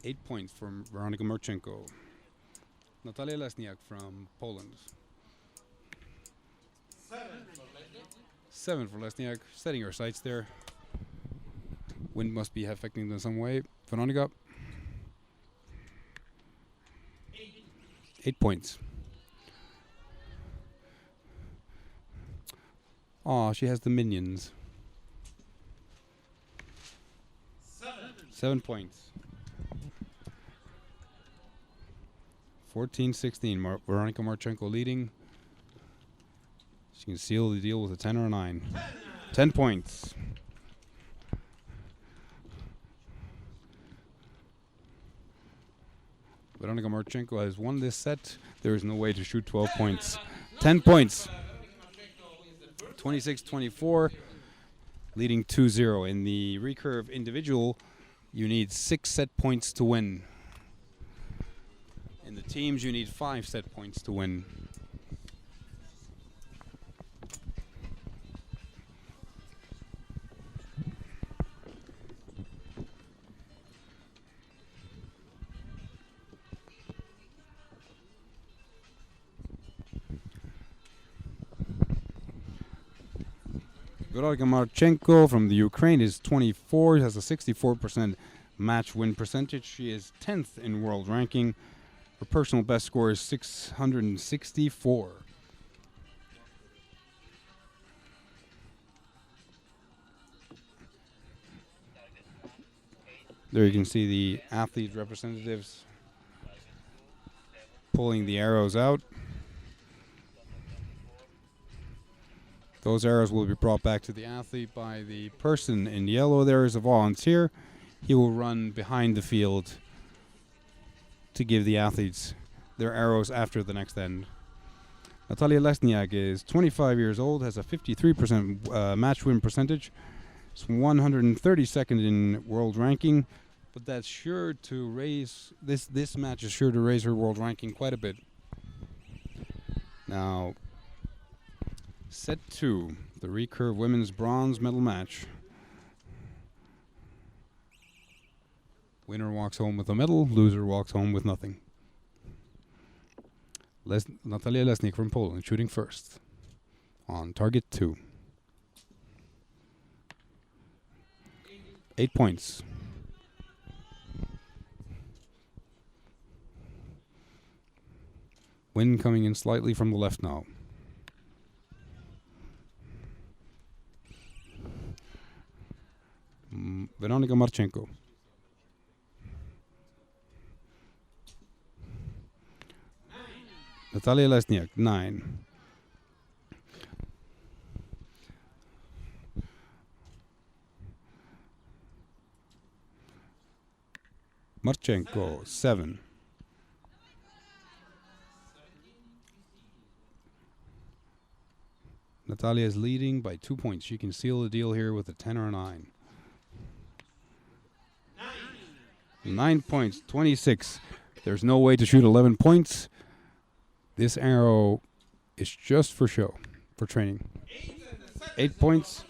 Eight points from Veronika Marchenko. Natalia Lesniak from Poland. 7 for Lesniak, setting her sights there. Wind must be affecting them in some way. Veronika. 8 points. Oh, she has the minions. 7 points. 14-16, Veronika Marchenko leading. She can seal the deal with a 10 or a 9. 10 points. Veronika Marchenko has won this set. There is no way to shoot 12 points. 10 points. 26-24, leading 2-0. In the recurve individual, you need 6 set points to win. In the teams, you need 5 set points to win. Veronika Marchenko from the Ukraine is 24, has a 64% match win percentage. She is 10th in world ranking. Her personal best score is 664. There you can see the athlete representatives pulling the arrows out. Those arrows will be brought back to the athlete by the person in yellow. There is a volunteer. He will run behind the field to give the athletes their arrows after the next end. Natalia Lesniak is 25 years old, has a 53% match win percentage. It's 132nd in world ranking, but that's sure to raise this match is sure to raise her world ranking quite a bit. Now, set 2, the recurve women's bronze medal match. Winner walks home with a medal, loser walks home with nothing. Natalia Lesniak from Poland shooting first on target 2. 8 points. Wind coming in slightly from the left now. Veronika Marchenko. Natalia Lesniak, 9. Marchenko, 7. Natalia is leading by 2 points. She can seal the deal here with a 10 or a 9. 9 points, 26. There's no way to shoot 11 points. This arrow is just for show, for training. 8 points.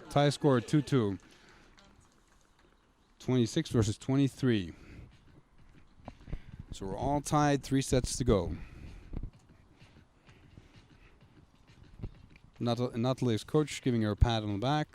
Tie score 2-2. 26 versus 23. So we're all tied, 3 sets to go. Natalia's coach giving her a pat on the back.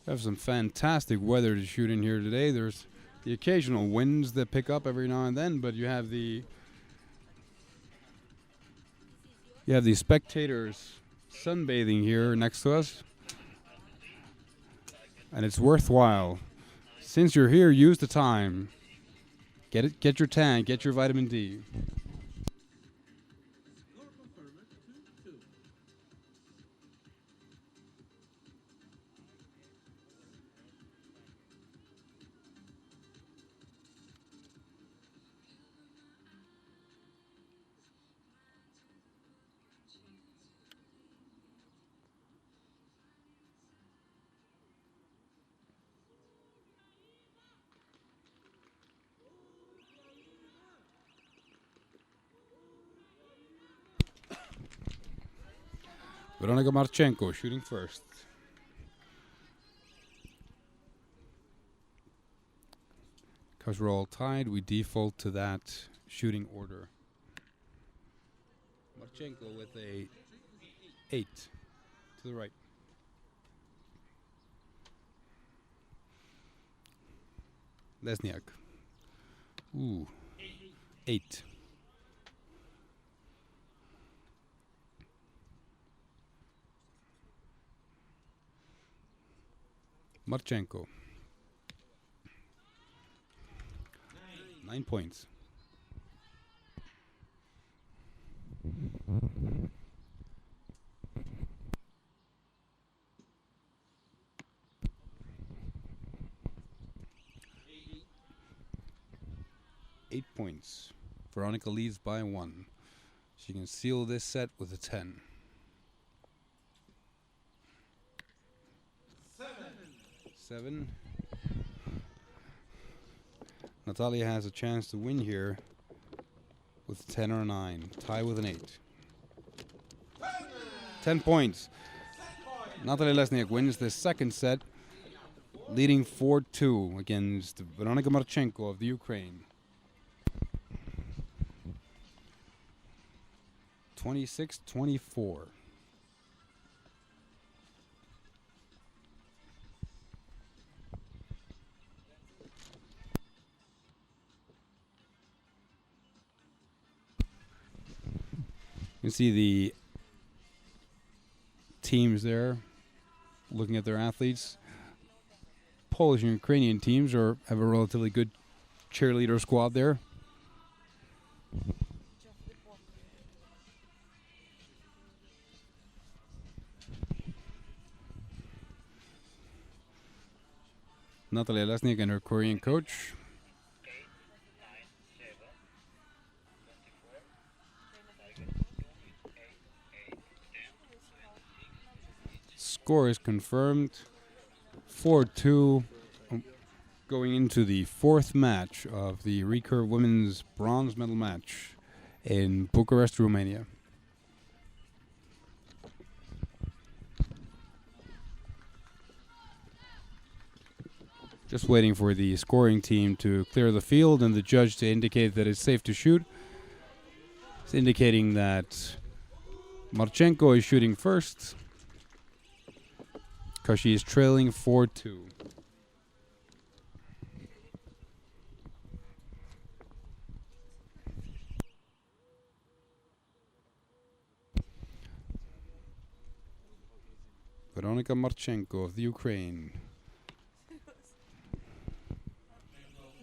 We have some fantastic weather to shoot in here today. There's the occasional winds that pick up every now and then, but you have the spectators sunbathing here next to us, and it's worthwhile. Since you're here, use the time. Get your tan, get your vitamin D. Veronika Marchenko shooting first. Because we're all tied, we default to that shooting order. Marchenko with a 8 to the right. Lesniak. Ooh. 8. Marchenko. 9 points. Eight points. Veronica leads by 1. She can seal this set with a 10. 7. Natalia has a chance to win here with a 10 or a 9. Tie with an 8. 10 points. Natalia Lesniak wins the second set, leading 4-2 against Veronika Marchenko of the Ukraine. 26-24. You can see the teams there looking at their athletes. Polish and Ukrainian teams have a relatively good cheerleader squad there. Natalia Lesniak and her Korean coach. Score is confirmed. 4-2 going into the fourth match of the Recurve women's bronze medal match in Bucharest, Romania. Just waiting for the scoring team to clear the field and the judge to indicate that it's safe to shoot. It's indicating that Marchenko is shooting first because she is trailing 4-2. Veronika Marchenko of the Ukraine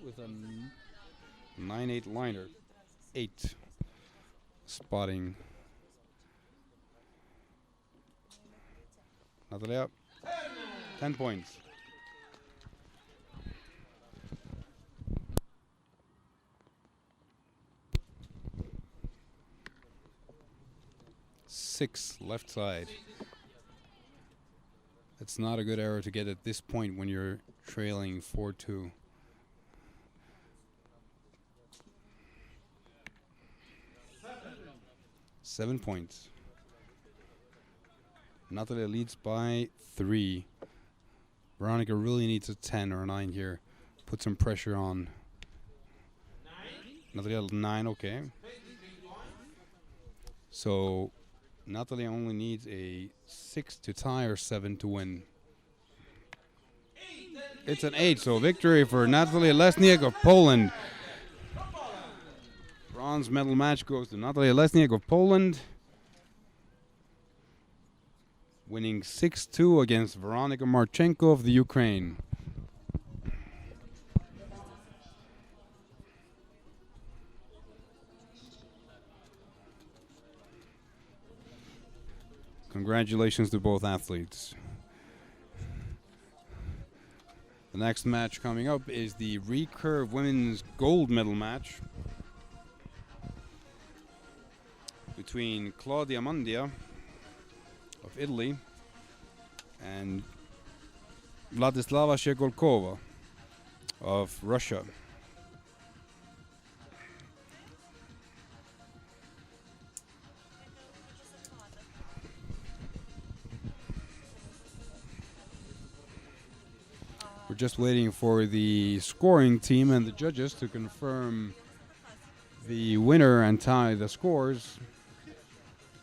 with a 9-8 liner. 8 spotting. Natalia, 10 points. Six left side. It's not a good error to get at this point when you're trailing 4-2. Seven points. Natalia leads by 3. Veronica really needs a 10 or a 9 here. Put some pressure on. Natalia 9, okay. So Natalia only needs a 6 to tie or 7 to win. It's an 8, so victory for Natalia Lesniak of Poland. Bronze medal match goes to Natalia Lesniak of Poland, winning 6-2 against Veronika Marchenko of the Ukraine. Congratulations to both athletes. The next match coming up is the Recurve women's gold medal match between Claudia Mandia of Italy and Vladislava Shekolkova of Russia. We're just waiting for the scoring team and the judges to confirm the winner and tie the scores.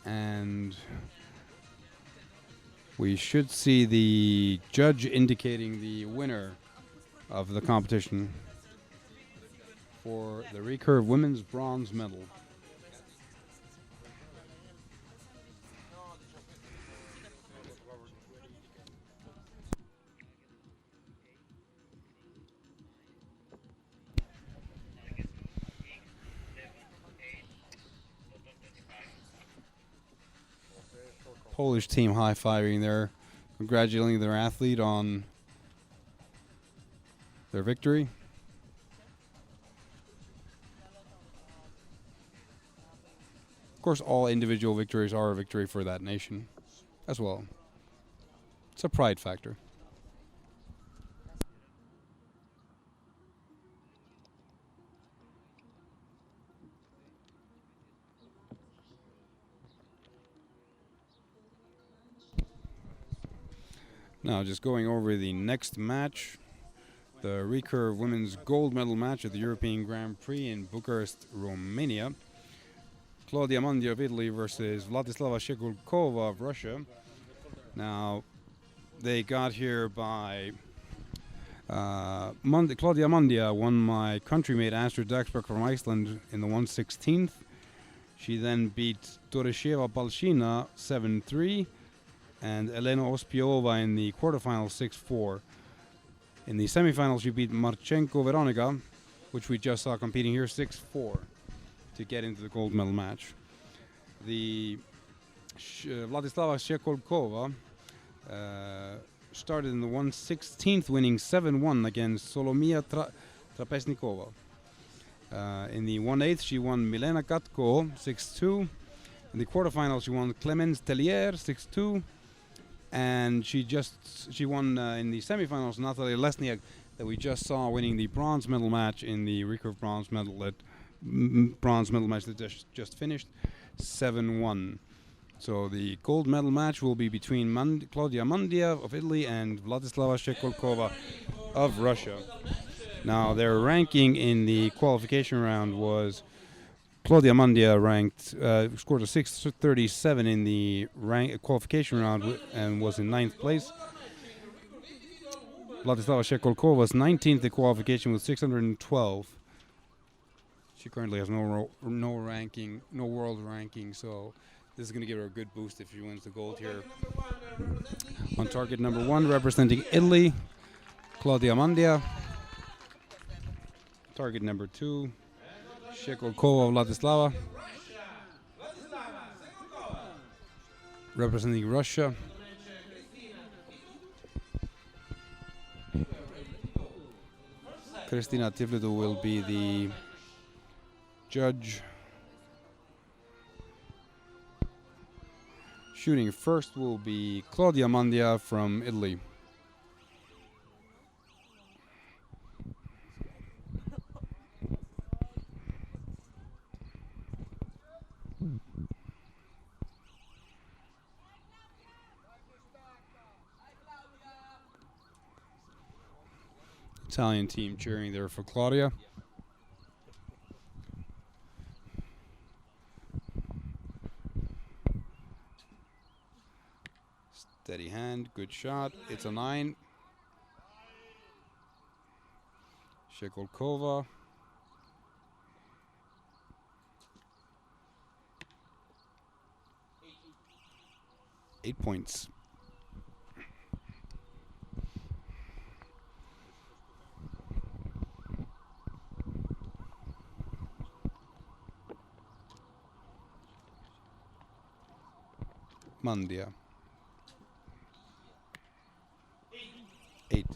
And we should see the judge indicating the winner of the competition for the recurve women's bronze medal. Polish team high-fiving there, congratulating their athlete on their victory. Of course, all individual victories are a victory for that nation as well. It's a pride factor. Now, just going over the next match, the recurve women's gold medal match at the European Grand Prix in Bucharest, Romania. Claudia Mandia of Italy versus Vladislava Shekulkova of Russia. Now, they got here by Claudia Mandia won my countrymate Astrid Daxberg from Iceland in the 1/16th. She then beat Dorisheva Balshina 7-3 and Elena Ospiova in the quarterfinals 6-4. In the semifinals, she beat Marchenko Veronika, which we just saw competing here, 6-4 to get into the gold medal match. The Vladislava Shekolkova started in the 1/16th, winning 7-1 against Solomia Trapesnikova. In the 1/8, she won Milena Katko 6-2. In the quarterfinals, she won Clemence Tellier 6-2. And she won in the semifinals Natalia Lesniak, that we just saw winning the bronze medal match in the recurve bronze medal match that just finished, 7-1. So the gold medal match will be between Claudia Mandia of Italy and Vladislava Shekolkova of Russia. Now, their ranking in the qualification round was Claudia Mandia scored a 637 in the qualification round and was in 9th place. Vladislava Shekolkova was 19th in qualification with 612. She currently has no world ranking, so this is going to give her a good boost if she wins the gold here. On target number 1, representing Italy, Claudia Mandia. Target number 2, Shekolkova Vladislava. Representing Russia, Kristina Tivlidou will be the judge. Shooting first will be Claudia Mandia from Italy. Italian team cheering there for Claudia. Steady hand, good shot. It's a 9. Shekolkova. Eight points. Mandia. 8.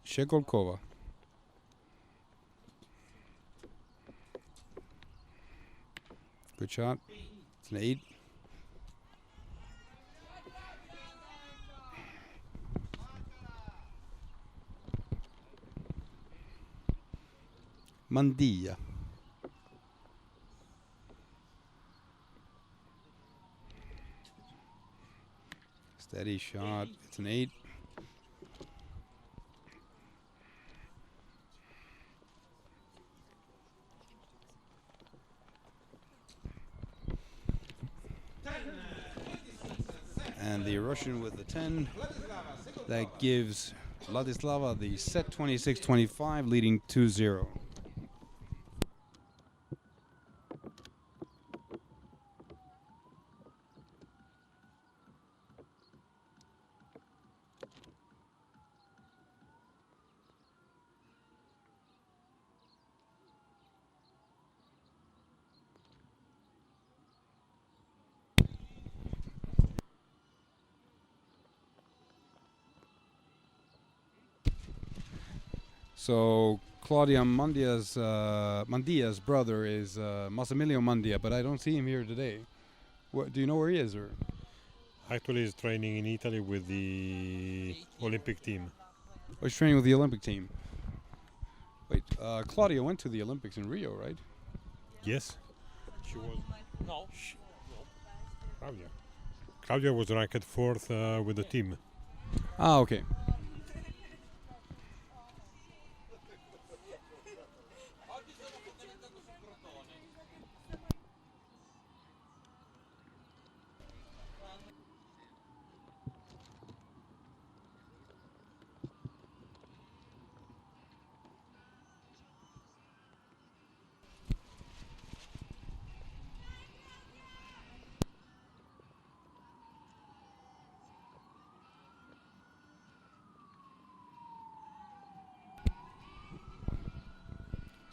Shekolkova. Good shot. It's an 8. Mandia. Steady shot. It's an 8. And the Russian with the 10. That gives Vladislava the set 26-25, leading 2-0. So Claudia Mandia's brother is Massimiliano Mandia, but I don't see him here today. Do you know where he is? Or? Actually, he's training in Italy with the Olympic team. Oh, he's training with the Olympic team. Wait, Claudia went to the Olympics in Rio, right? Yes. She was. No. Claudia. Claudia was ranked fourth with the team. Ah, okay.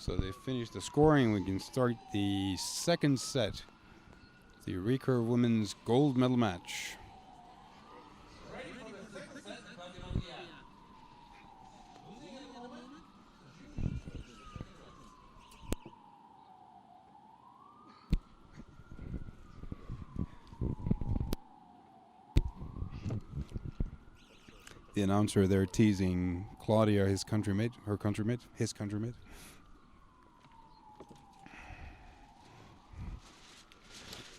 So they finished the scoring. We can start the second set. The Recurve Women's Gold Medal match. The announcer there teasing Claudia, his countrymate, his countrymate.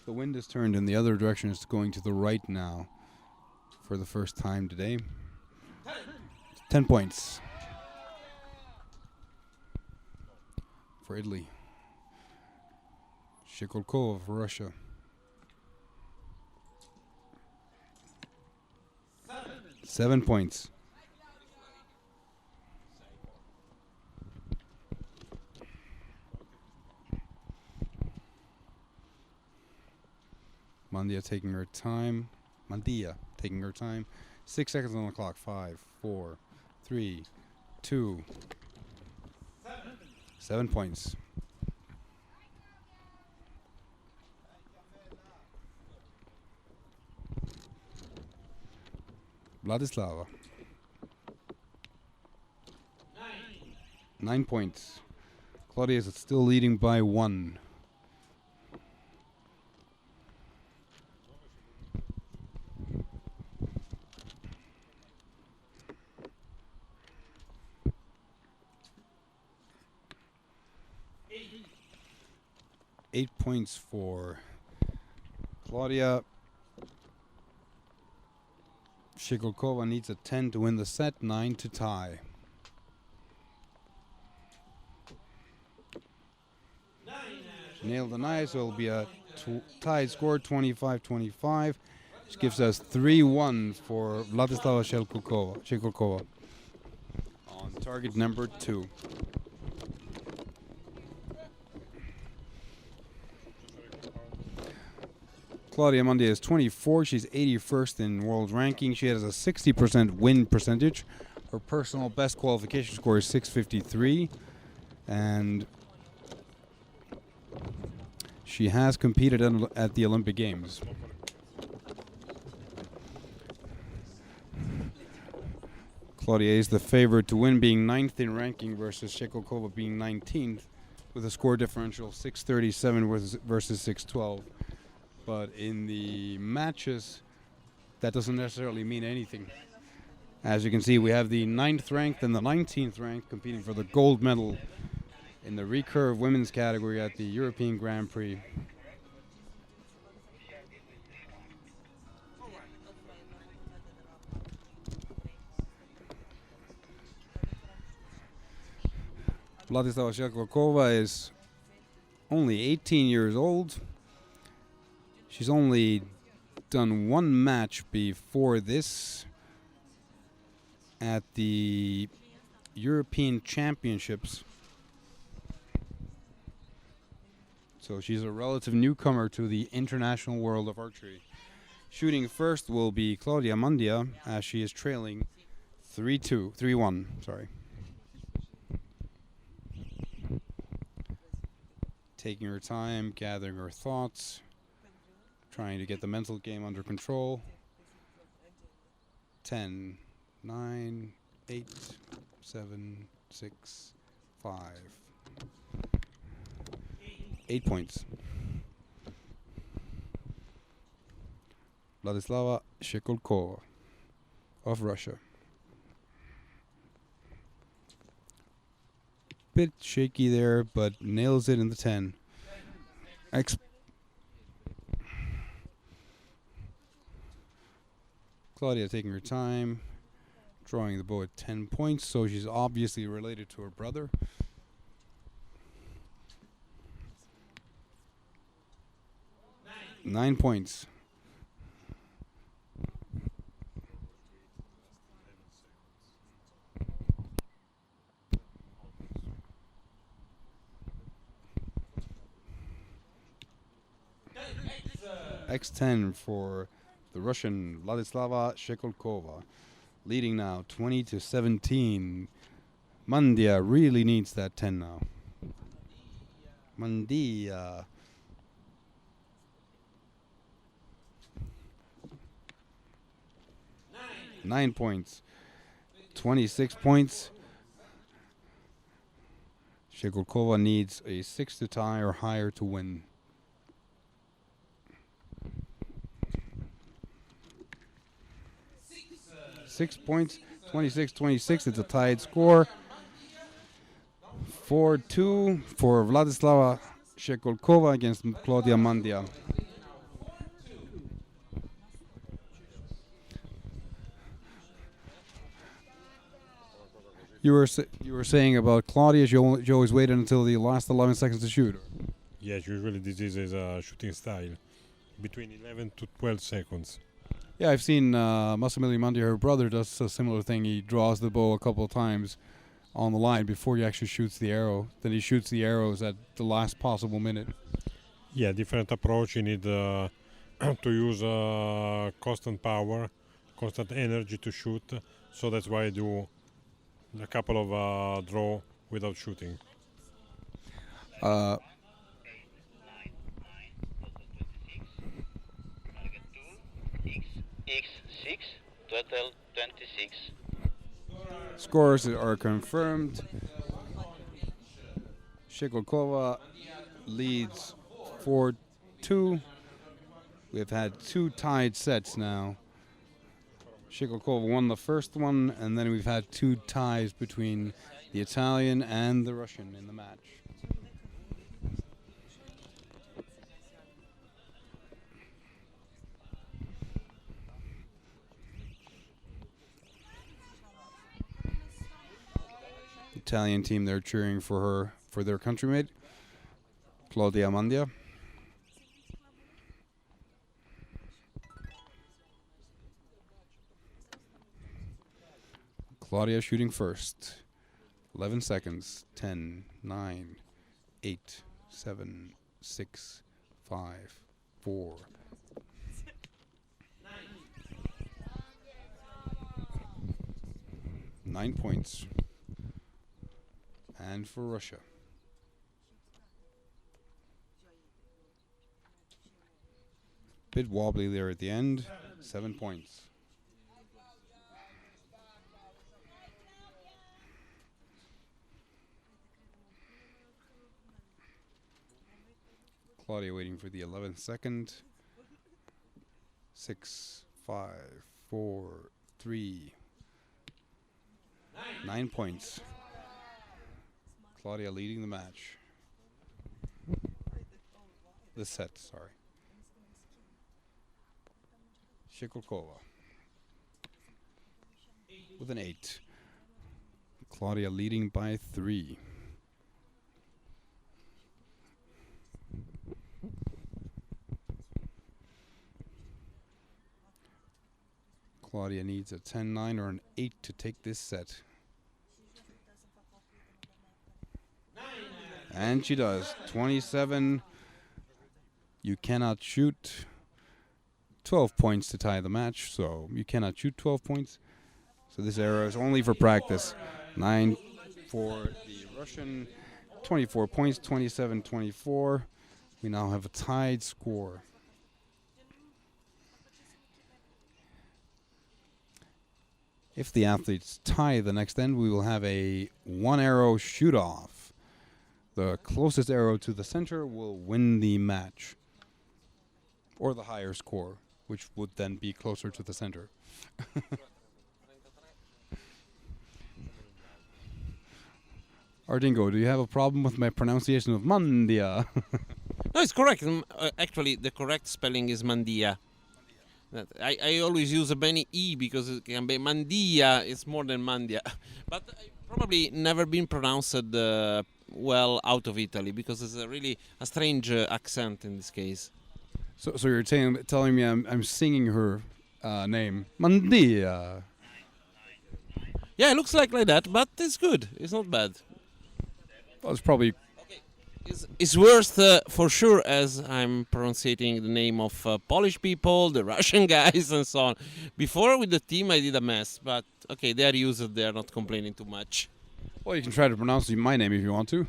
The wind has turned in the other direction. It's going to the right now for the first time today. 10 points for Italy. Shikolkova for Russia. 7 points. Mandia taking her time. 6 seconds on the clock. 5, 4, 3, 2. 7 points. Vladislava. 9 points. Claudia is still leading by 1. Eight points for Claudia. Shikolkova needs a 10 to win the set, 9 to tie. She nailed the 9, so it'll be a tied score, 25-25. Which gives us 3-1 for Vladislava Shikolkova on target number 2. Claudia Mandia is 24. She's 81st in world ranking. She has a 60% win percentage. Her personal best qualification score is 653. And she has competed at the Olympic Games. Claudia is the favorite to win, being 9th in ranking versus Shikolkova being 19th with a score differential of 637 versus 612. But in the matches, that doesn't necessarily mean anything. As you can see, we have the 9th ranked and the 19th ranked competing for the gold medal in the recurve women's category at the European Grand Prix. Vladislava Shikolkova is only 18 years old. She's only done one match before this, at the European Championships. So she's a relative newcomer to the international world of archery. Shooting first will be Claudia Mandia, as she is trailing 3-1, sorry. Taking her time, gathering her thoughts, trying to get the mental game under control. 10, 9, 8, 7, 6, 5. 8 points. Vladislava Shekolkova of Russia. Bit shaky there, but nails it in the 10. Claudia taking her time, drawing the bow at 10 points, so she's obviously related to her brother. Nine points. X10 for the Russian Vladislava Shekolkova, leading now 20-17. Mandia really needs that 10 now. Mandia. Nine points. 26 points. Shekolkova needs a 6 to tie or higher to win. 6 points, 26-26. It's a tied score. 4-2 for Vladislava Shekolkova against Claudia Mandia. You were saying about Claudia. She always waited until the last 11 seconds to shoot. Yes, usually this is a shooting style, between 11 to 12 seconds. Yeah, I've seen Massimiliano Mandia, her brother, does a similar thing. He draws the bow a couple of times on the line before he actually shoots the arrow. Then he shoots the arrows at the last possible minute. Yeah, different approach. You need to use constant power, constant energy to shoot. So that's why I do a couple of draw without shooting. X6, total 26. Scores are confirmed. Shekolkova leads 4-2. We've had 2 tied sets now. Shekolkova won the first one, and then we've had 2 ties between the Italian and the Russian in the match. Italian team, they're cheering for her, for their countrymate, Claudia Mandia. Claudia shooting first. 11 seconds. 10, 9, 8, 7, 6, 5, 4. Nine points. And for Russia. Bit wobbly there at the end. 7 points. Claudia waiting for the 11th second. 6, 5, 4, 3. 9 points. Claudia leading the match. The set, sorry. Shekolkova with an 8. Claudia leading by 3. Claudia needs a 10-9 or an 8 to take this set. And she does. 27. You cannot shoot. 12 points to tie the match, so you cannot shoot 12 points. So this arrow is only for practice. 9 for the Russian. 24 points, 27-24. We now have a tied score. If the athletes tie the next end, we will have a one-arrow shoot-off. The closest arrow to the center will win the match, or the higher score, which would then be closer to the center. Ardingo, do you have a problem with my pronunciation of Mandia? No, it's correct. Actually, the correct spelling is Mandia. I always use a many E because it can be Mandia. It's more than Mandia. But probably never been pronounced well out of Italy because it's really a strange accent in this case. So you're telling me I'm singing her name, Mandia. Yeah, it looks like that, but it's good. It's not bad. Well, it's probably... It's worse for sure as I'm pronouncing the name of Polish people, the Russian guys and so on. Before with the team I did a mess, but okay, they are used, they are not complaining too much. Well, you can try to pronounce my name if you want to.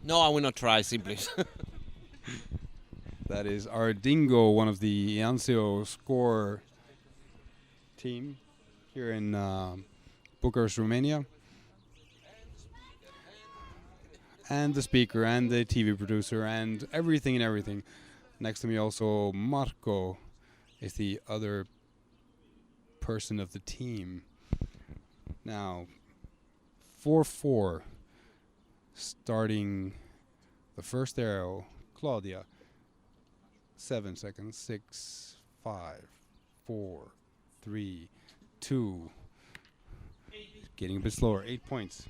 No, I will not try, simply. That is Ardingo, one of the Iancio score team here in Bucharest, Romania. And the speaker, and the TV producer, and everything. Next to me also, Marco is the other person of the team. Now, 4-4, starting the first arrow, Claudia. 7 seconds, 6, 5, 4, 3, 2. Getting a bit slower, 8 points.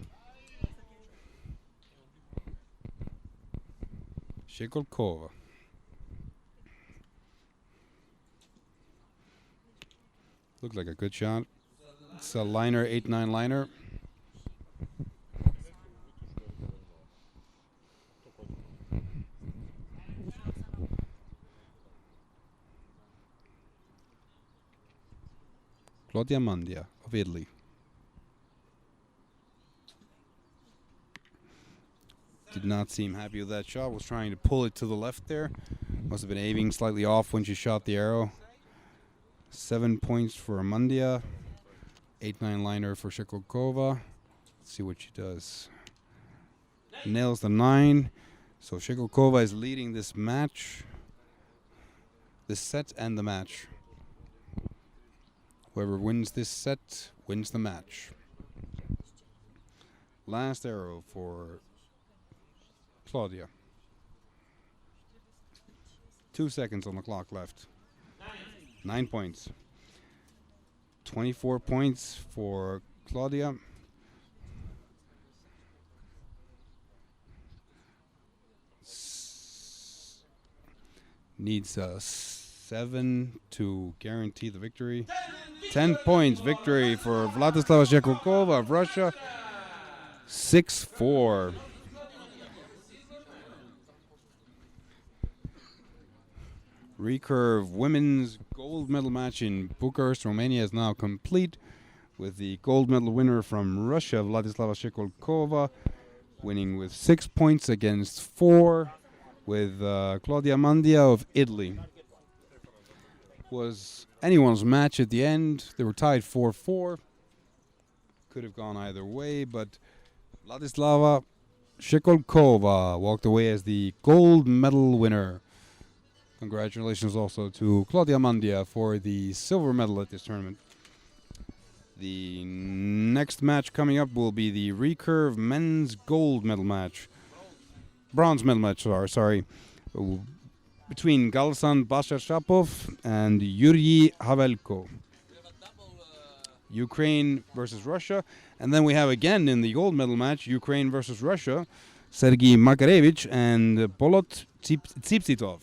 Shekolkova. Looked like a good shot. It's a liner, 8-9 liner. Claudia Mandia of Italy. Did not seem happy with that shot. Was trying to pull it to the left there. Must have been aiming slightly off when she shot the arrow. 7 points for Mandia. 8-9 liner for Shekolkova. Let's see what she does. Nails the 9. So Shekolkova is leading this match. This set and the match. Whoever wins this set wins the match. Last arrow for Claudia. 2 seconds on the clock left. 9 points. 24 points for Claudia. Needs a 7 to guarantee the victory. 10 points victory for Vladislava Shekolkova of Russia. 6-4. Recurve women's gold medal match in Bucharest, Romania is now complete with the gold medal winner from Russia, Vladislava Shekolkova, winning with 6 points against 4 with Claudia Mandia of Italy. Was anyone's match at the end. They were tied 4-4. Could have gone either way, but Vladislava Shekolkova walked away as the gold medal winner. Congratulations also to Claudia Mandia for the silver medal at this tournament. The next match coming up will be the Recurve men's gold medal match. Bronze medal match, sorry. Between Galsan Bashashapov and Yuri Havelko. Ukraine versus Russia. And then we have again in the gold medal match, Ukraine versus Russia, Sergei Makarevich and Bolot Tsipsitov.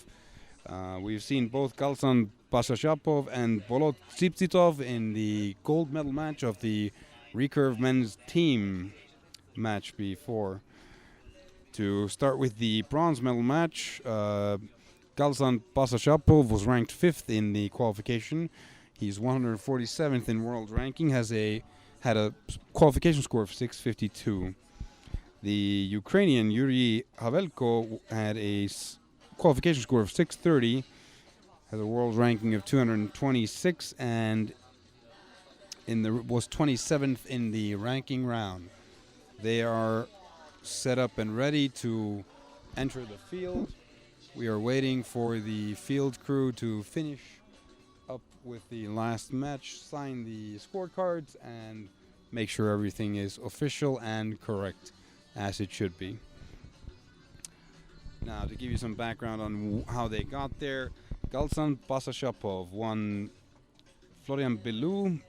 We've seen both Galsan Basashapov and Volod Tsiptsitov in the gold medal match of the Recurve men's team match before. To start with the bronze medal match, Galsan Basashapov was ranked 5th in the qualification. He's 147th in world ranking, had a qualification score of 652. The Ukrainian Yuri Havelko had a qualification score of 630, has a world ranking of 226, and was 27th in the ranking round. They are set up and ready to enter the field. We are waiting for the field crew to finish up with the last match, sign the scorecards, and make sure everything is official and correct, as it should be. Now, to give you some background on how they got there, Galsan Basashapov won Florian Belou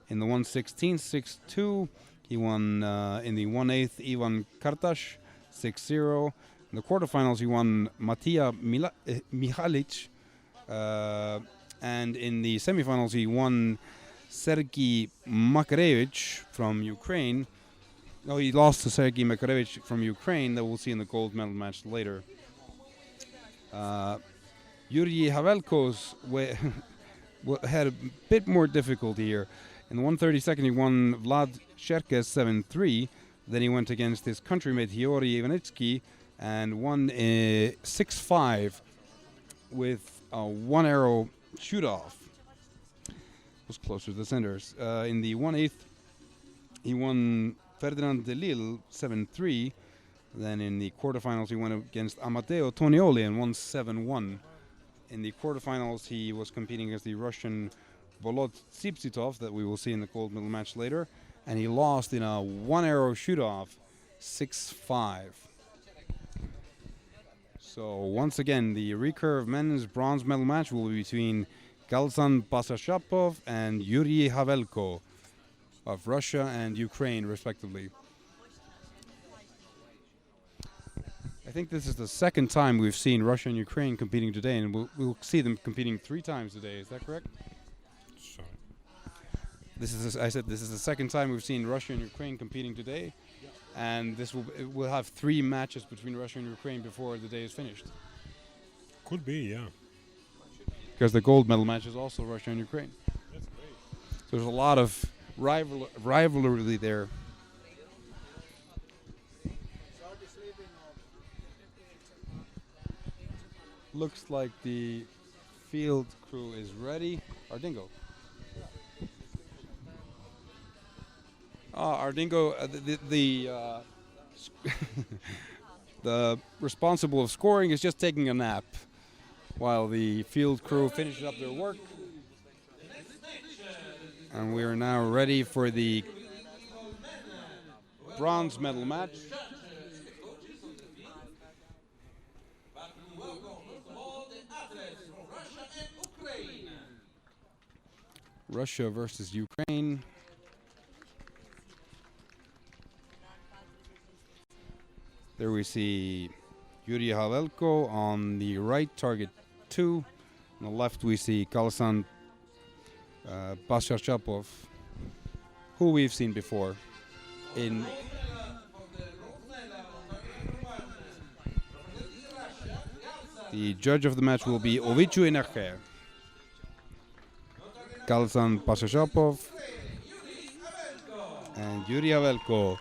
in the 1:16, 6-2. He won in the 1/8 Ivan Kartash, 6-0. In the quarterfinals, he won Matija Mihalic. And in the semifinals, he won Sergei Makarevich from Ukraine. No, he lost to Sergei Makarevich from Ukraine, that we'll see in the gold medal match later. Yuri Havelko's had a bit more difficulty here. In the 132nd, he won Vlad Sherkes 7-3. Then he went against his countrymate Hiori Ivanitsky and won 6-5 with a one-arrow shoot-off. Was closer to the centers. In the 1/8, he won Ferdinand de Lille 7-3. Then in the quarterfinals, he went against Amadeo Tonioli and won 7-1. In the quarterfinals, he was competing against the Russian Volod Tsiptsitov, that we will see in the gold medal match later, and he lost in a one-arrow shoot-off, 6-5. So once again, the recurve men's bronze medal match will be between Galsan Basashapov and Yuri Havelko of Russia and Ukraine, respectively. I think this is the second time we've seen Russia and Ukraine competing today, and we'll see them competing 3 times today. Is that correct? Sorry. This is the second time we've seen Russia and Ukraine competing today, and we'll have 3 matches between Russia and Ukraine before the day is finished. Could be, yeah. Because the gold medal match is also Russia and Ukraine. That's great. So there's a lot of rivalry there. Looks like the field crew is ready. Ardingo. Ardingo, the responsible of scoring is just taking a nap while the field crew finishes up their work. And we are now ready for the bronze medal match. Russia versus Ukraine. There we see Yuri Havelko on the right, target 2. On the left we see Galsan Basashapov, who we've seen before. The judge of the match will be Ovichu Inacher. Galsan Basashapov and Yuri Havelko.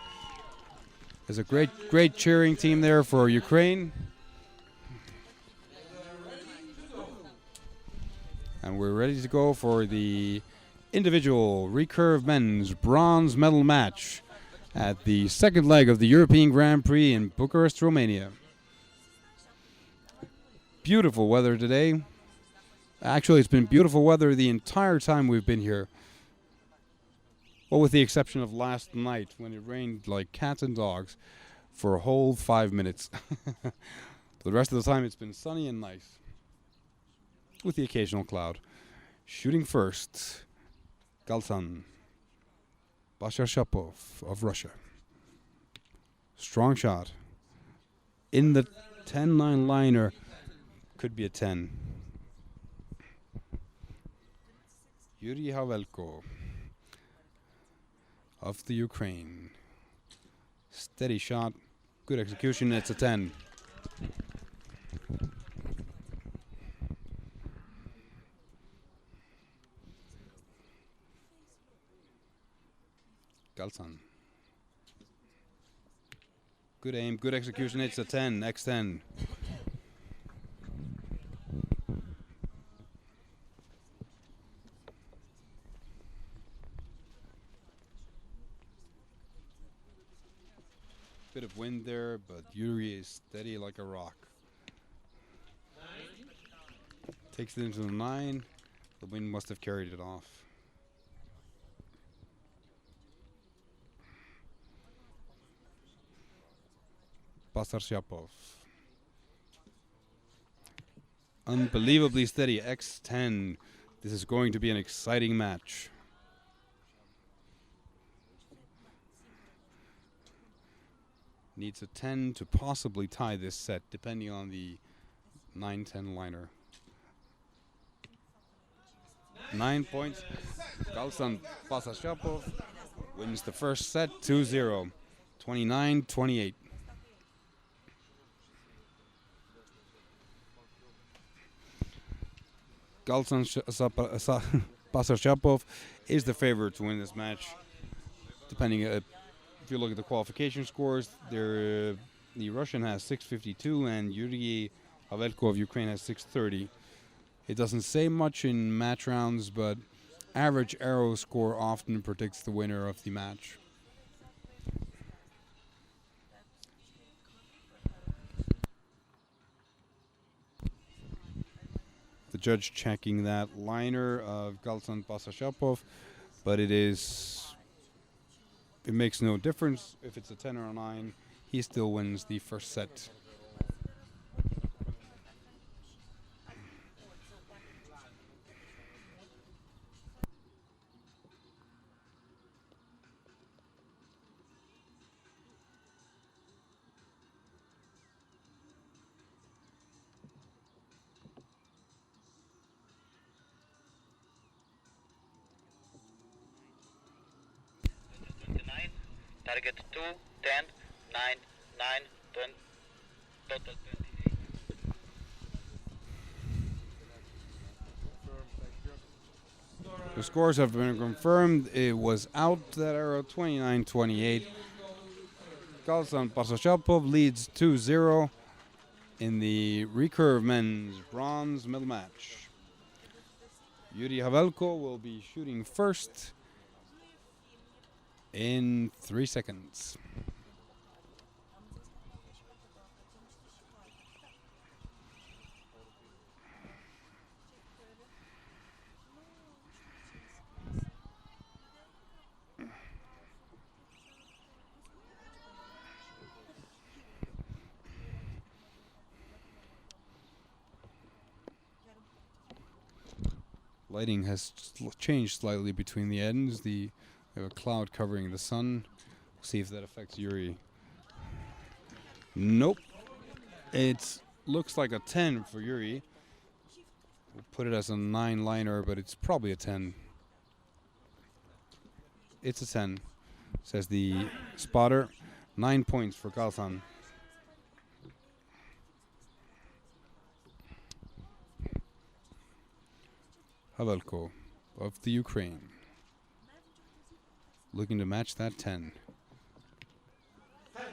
There's a great cheering team there for Ukraine. And we're ready to go for the individual recurve men's bronze medal match at the second leg of the European Grand Prix in Bucharest, Romania. Beautiful weather today. Actually, it's been beautiful weather the entire time we've been here. Well, with the exception of last night when it rained like cats and dogs for a whole 5 minutes. The rest of the time it's been sunny and nice, with the occasional cloud. Shooting first, Galsan Basashapov of Russia. Strong shot. In the 10-9 liner. Could be a 10. Yuri Havelko of the Ukraine. Steady shot, good execution, it's a 10. Galsan. Good aim, good execution, it's a 10, next 10. Bit of wind there, but Yuri is steady like a rock. Takes it into the 9. The wind must have carried it off. Pasarshapov. Unbelievably steady, X10. This is going to be an exciting match. Needs a 10 to possibly tie this set, depending on the 9-10 liner. 9 points. Galsan Pasarshapov wins the first set 2-0. 29-28. Galsan Pasarshapov is the favorite to win this match. Depending, if you look at the qualification scores, the Russian has 652 and Yuri Havelko of Ukraine has 630. It doesn't say much in match rounds, but average arrow score often predicts the winner of the match. The judge checking that liner of Galsan Pasarshapov, but it makes no difference if it's a 10 or a 9. He still wins the first set. Target 2, 10, 9, 9, 20, total 28. The scores have been confirmed. It was out, that arrow, 29-28. Galsan Pasarshapov leads 2-0 in the Recurve men's bronze medal match. Yuri Havelko will be shooting first in 3 seconds. Lighting has changed slightly between the ends. We have a cloud covering the sun. We'll see if that affects Yuri. Nope. It looks like a 10 for Yuri. We'll put it as a 9 liner, but it's probably a 10. It's a 10, says the spotter. 9 points for Galsan. Havelko of the Ukraine, looking to match that 10.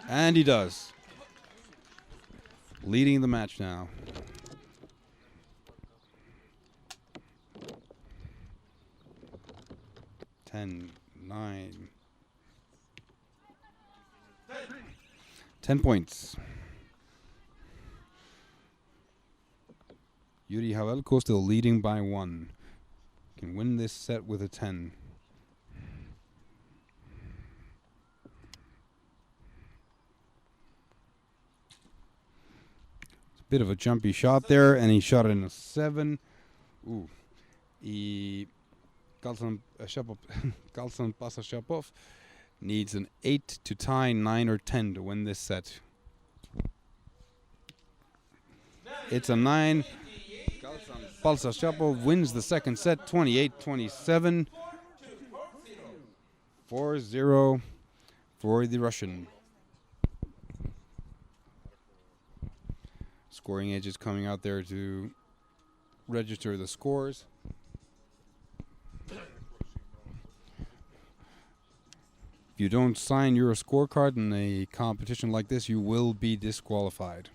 And he does. Leading the match now. Ten, 9. 10 points. Yuri Havelko still leading by 1. Can win this set with a 10. It's a bit of a jumpy shot there, and he shot it in a 7. Ooh. Galsan Pasarshapov needs an 8 to tie 9 or 10 to win this set. It's a 9. Balsashapov wins the second set 28-27. 4-0 for the Russian. Scoring edge is coming out there to register the scores. If you don't sign your scorecard in a competition like this, you will be disqualified.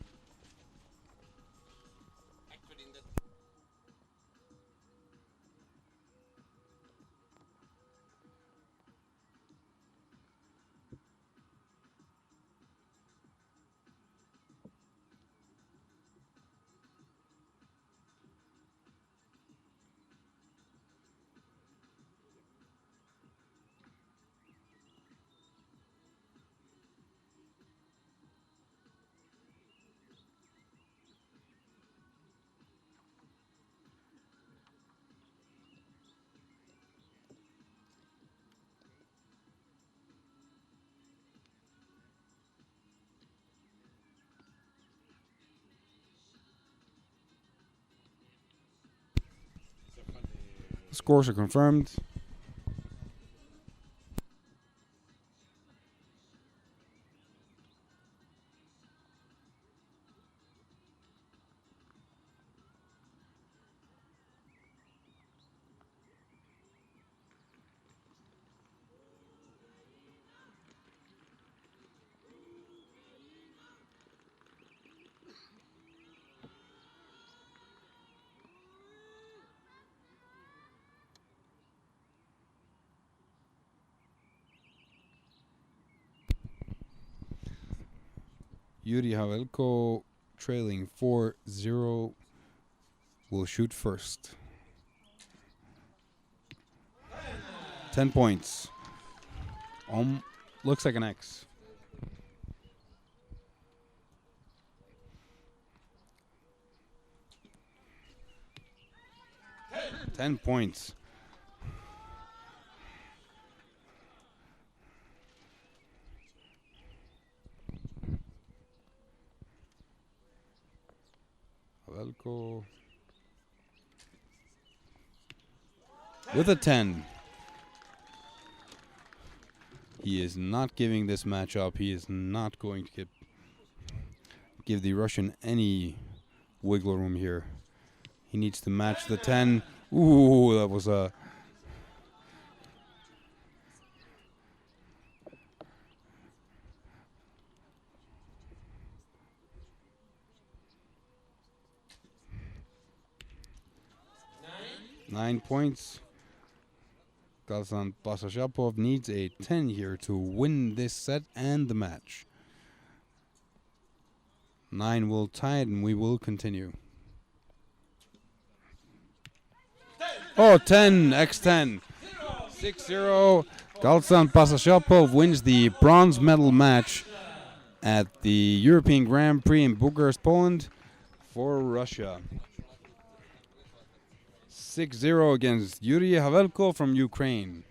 The scores are confirmed. Yuri Havelko, trailing 4-0, will shoot first. 10 points. Looks like an X. Ten points. Havelko with a 10. He is not giving this match up. He is not going to give the Russian any wiggle room here. He needs to match the 10. Ooh, that was a... Nine points. Galsan Basashapov needs a 10 here to win this set and the match. 9 will tie it, and we will continue. Oh, 10, X10. 6-0. Galsan Basashapov wins the bronze medal match at the European Grand Prix in Bucharest, Poland for Russia. 6-0 against Yuri Havelko from Ukraine.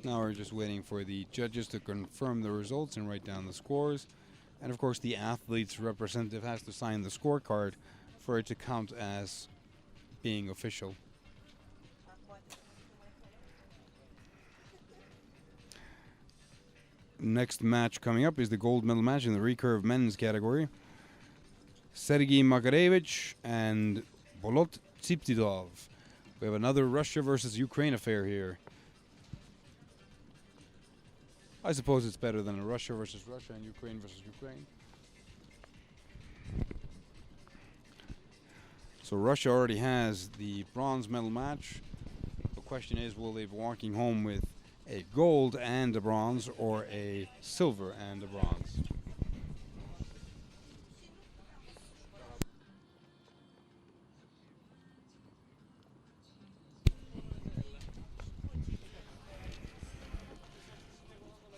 Now we're just waiting for the judges to confirm the results and write down the scores. And of course, the athlete's representative has to sign the scorecard for it to count as being official. Next match coming up is the gold medal match in the recurve men's category. Sergei Makarevich and Bolot Tsiptidov. We have another Russia versus Ukraine affair here. I suppose it's better than a Russia versus Russia and Ukraine versus Ukraine. So Russia already has the bronze medal match. The question is, will they be walking home with a gold and a bronze, or a silver and a bronze?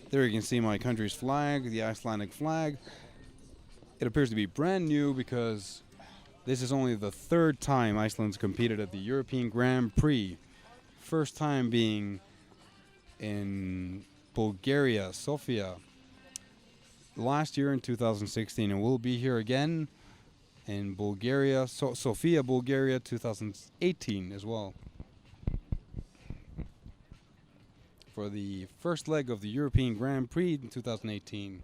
There you can see my country's flag, the Icelandic flag. It appears to be brand new because this is only the third time Iceland's competed at the European Grand Prix. First time being in Bulgaria, Sofia, last year in 2016, and we'll be here again in Bulgaria, Sofia, Bulgaria, 2018 as well. For the first leg of the European Grand Prix in 2018.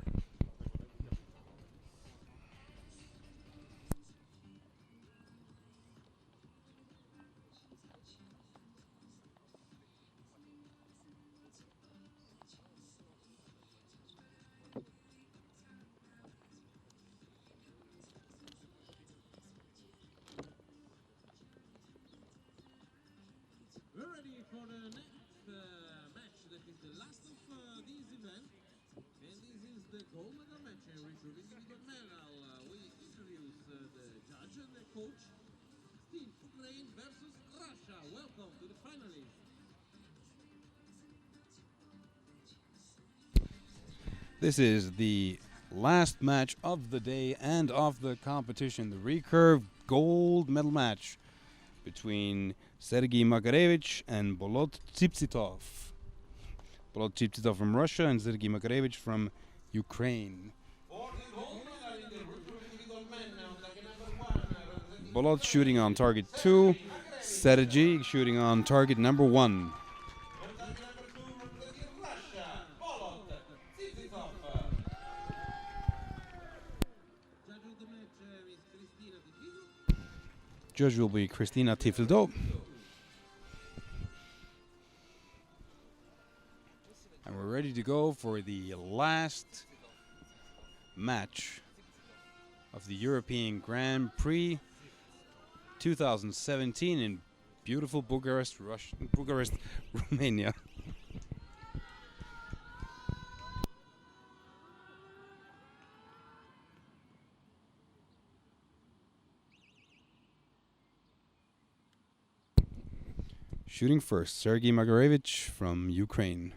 We're ready for the next match that is the last of this event. And this is the gold medal match, Recurve individual medal. We introduce the judge and the coach, Team Ukraine versus Russia. Welcome to the finalists. This is the last match of the day and of the competition, the Recurve gold medal match between Sergei Makarevich and Bolot Tsiptsitov. Bolot Tsiptsitov from Russia and Sergei Makarevich from Ukraine. Bolot shooting on target 2, Sergei shooting on target number 1. Judge will be Christina Tifildo. And we're ready to go for the last match of the European Grand Prix 2017 in beautiful Bucharest, Romania. Shooting first, Sergei Makarevich from Ukraine.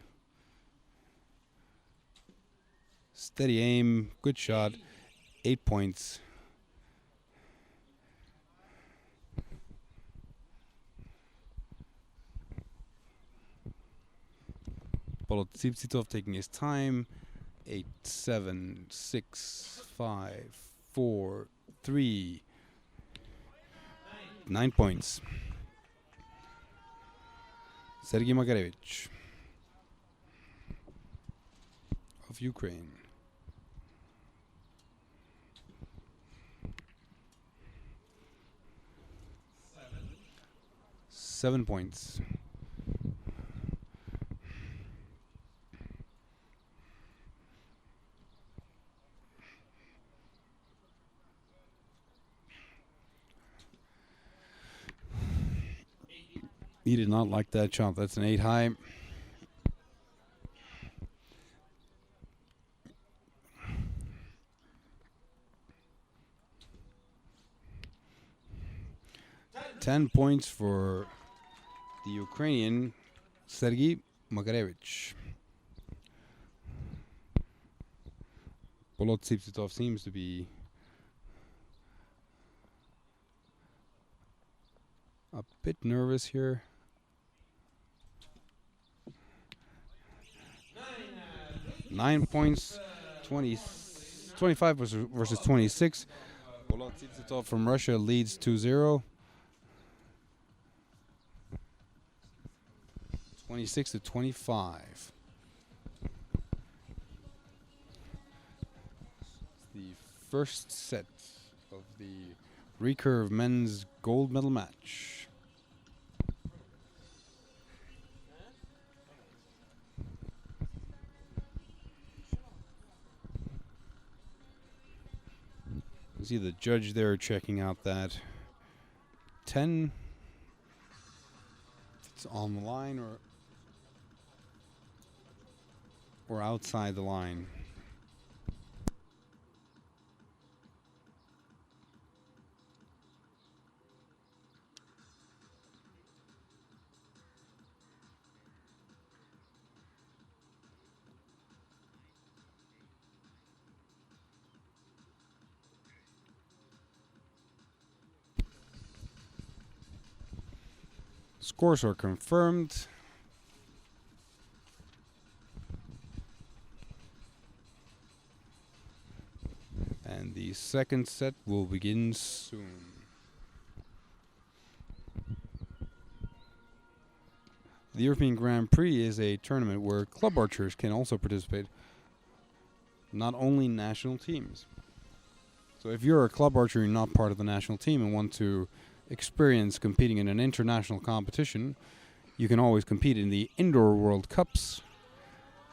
Steady aim, good shot, 8 points. Bolot Tsiptsitov taking his time. 8, 7, 6, 5, 4, 3. 9 points. Sergei Makarevich of Ukraine. Seven points. He did not like that shot. That's an 8 high. Ten points for the Ukrainian Sergei Makarevich. Bolot Tsiptsitov seems to be a bit nervous here. 9 points, 25 versus 26. Bolot Tsiptsitov from Russia leads 2-0. 26 to 25. The first set of the Recurve men's gold medal match. You see the judge there checking out that 10. It's on the line or outside the line. Scores are confirmed. And the second set will begin soon. The European Grand Prix is a tournament where club archers can also participate, not only national teams. So if you're a club archer and not part of the national team and want to experience competing in an international competition, you can always compete in the Indoor World Cups.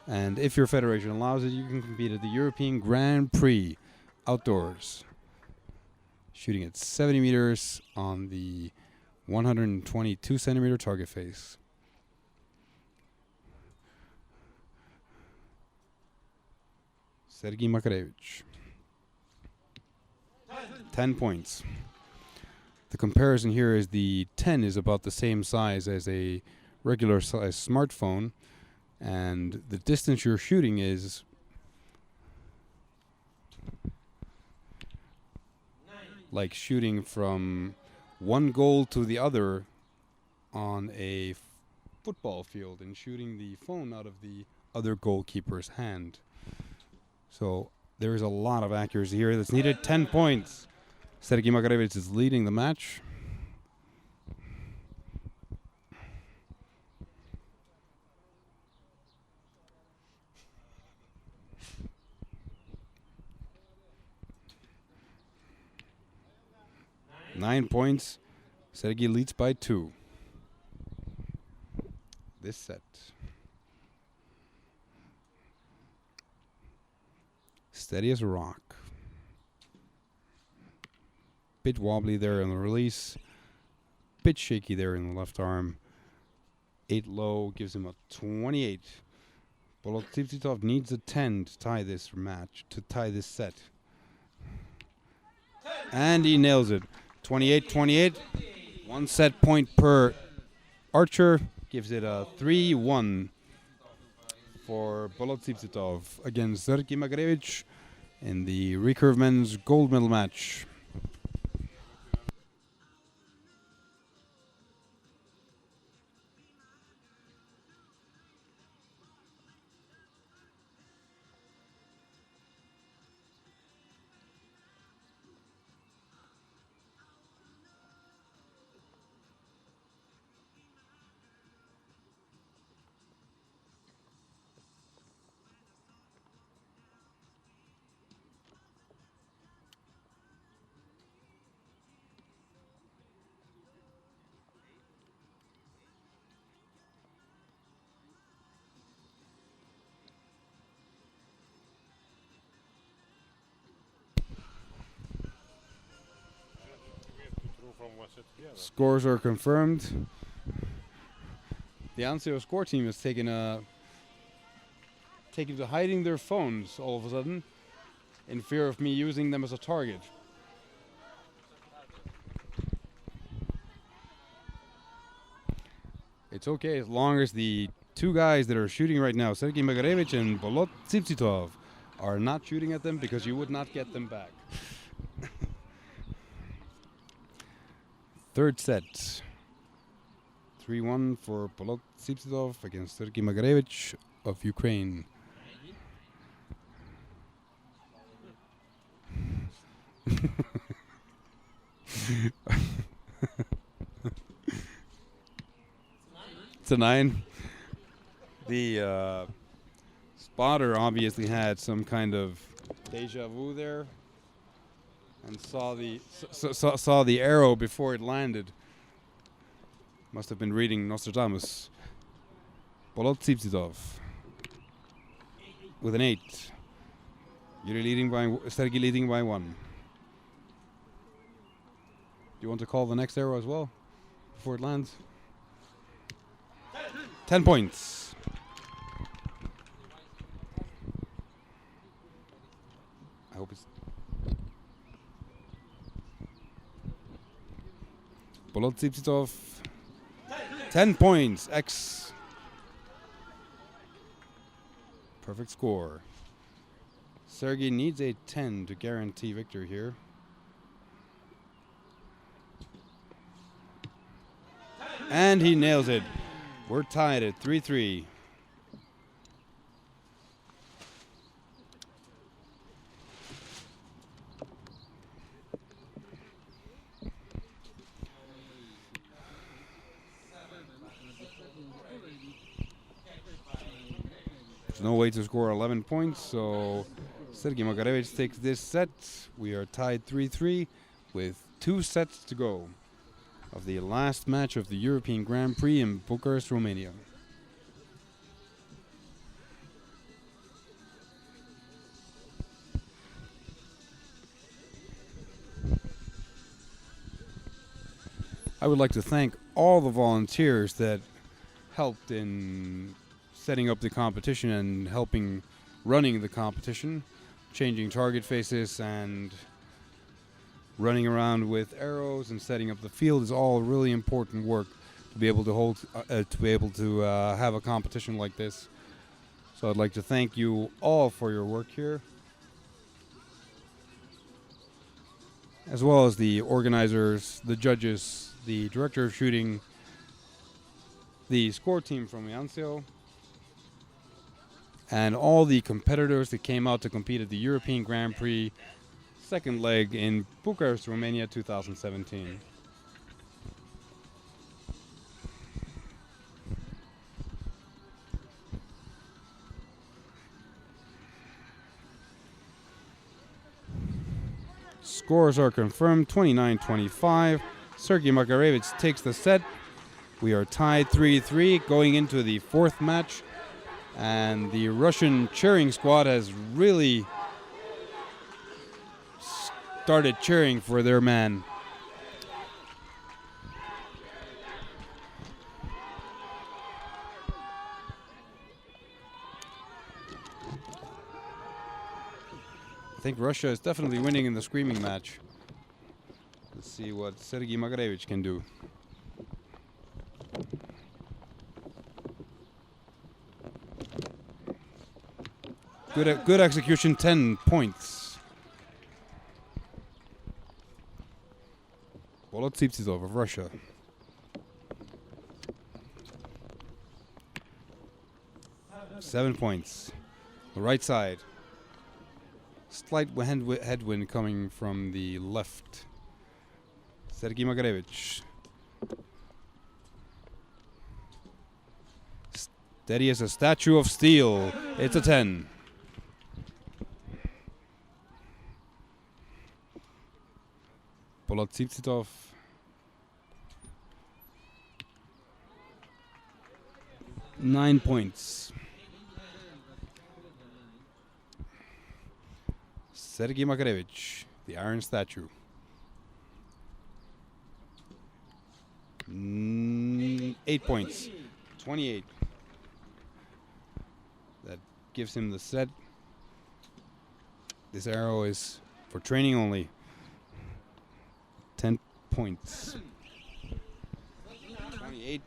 And if your federation allows it, you can compete at the European Grand Prix outdoors, shooting at 70 meters on the 122 centimeter target face. Sergei Makarevich. 10 points. The comparison here is the 10 is about the same size as a regular size smartphone, and the distance you're shooting is like shooting from one goal to the other on a football field and shooting the phone out of the other goalkeeper's hand. So there is a lot of accuracy here that's needed. 10 points. Sergei Makarevich is leading the match. Nine points. Sergei leads by 2. This set. Steady as a rock. Bit wobbly there in the release. Bit shaky there in the left arm. 8 low gives him a 28. Bolotitsitov needs a 10 to tie this match, to tie this set. And he nails it. 28-28. 1 set point per archer. Gives it a 3-1 for Bolotitsitov against Sergei Makarevich in the Recurve men's gold medal match. Scores are confirmed. The Anzio score team has taken to hiding their phones all of a sudden in fear of me using them as a target. It's okay as long as the two guys that are shooting right now, Sergei Makarevich and Bolotitsitov, are not shooting at them, because you would not get them back. Third set. 3-1 for Bolotitsitov against Sergei Makarevich of Ukraine. It's a 9. The spotter obviously had some kind of deja vu there and saw the arrow before it landed. Must have been reading Nostradamus. Bolotitsitov with an 8. Sergei leading by 1. Do you want to call the next arrow as well before it lands? 10 points. I hope it's Bolotitsitov. 10 points. X. Perfect score. Sergei needs a 10 to guarantee victory here. And he nails it. We're tied at 3-3. There's no way to score 11 points, so Sergei Makarevic takes this set. We are tied 3-3 with 2 sets to go of the last match of the European Grand Prix in Bucharest, Romania. I would like to thank all the volunteers that helped in setting up the competition and helping running the competition, changing target faces and running around with arrows and setting up the field is all really important work to be able to have a competition like this. So I'd like to thank you all for your work here, as well as the organizers, the judges, the director of shooting, the score team from Iancio, and all the competitors that came out to compete at the European Grand Prix second leg in Bucharest, Romania 2017. Scores are confirmed, 29-25. Sergei Makarevic takes the set. We are tied 3-3 going into the 4th match. And the Russian cheering squad has really started cheering for their man. I think Russia is definitely winning in the screaming match. Let's see what Sergei Makarevic can do. Good execution, 10 points. Volotsipsitov of Russia. Seven points. The right side. Slight headwind coming from the left. Sergei Makarevic. Steady as a statue of steel. It's a 10. Volotsipsitov. Nine points. Sergei Makarevic, the iron statue. 8 points. 28. That gives him the set. This arrow is for training only. 10 points. 28,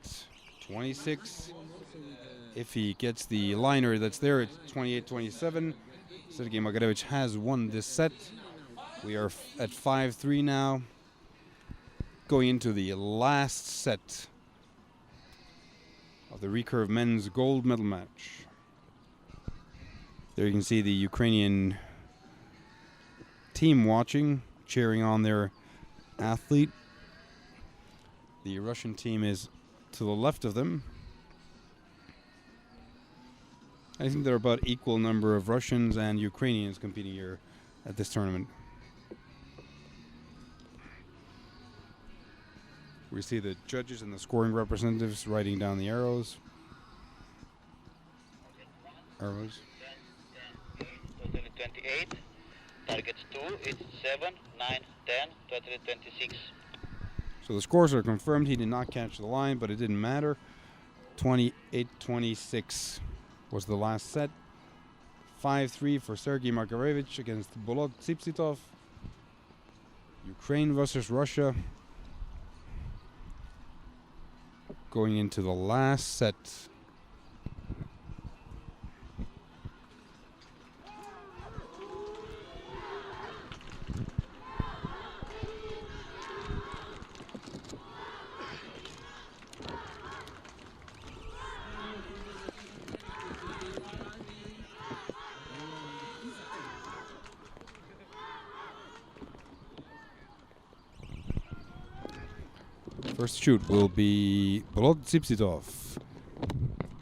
26. If he gets the liner that's there, it's 28-27. Sergei Makarevic has won this set. We are at 5-3 now, going into the last set of the Recurve men's gold medal match. There you can see the Ukrainian team watching, cheering on their athlete. The Russian team is to the left of them. I think there are about equal number of Russians and Ukrainians competing here at this tournament. We see the judges and the scoring representatives writing down the arrows. Arrows. 28. Targets 2, it's 7, 9, 10, 26. So the scores are confirmed. He did not catch the line, but it didn't matter. 28-26 was the last set. 5-3 for Sergei Makarevic against Volotsipsitov. Ukraine versus Russia. Going into the last set. First shoot will be Bolot Zipsitov,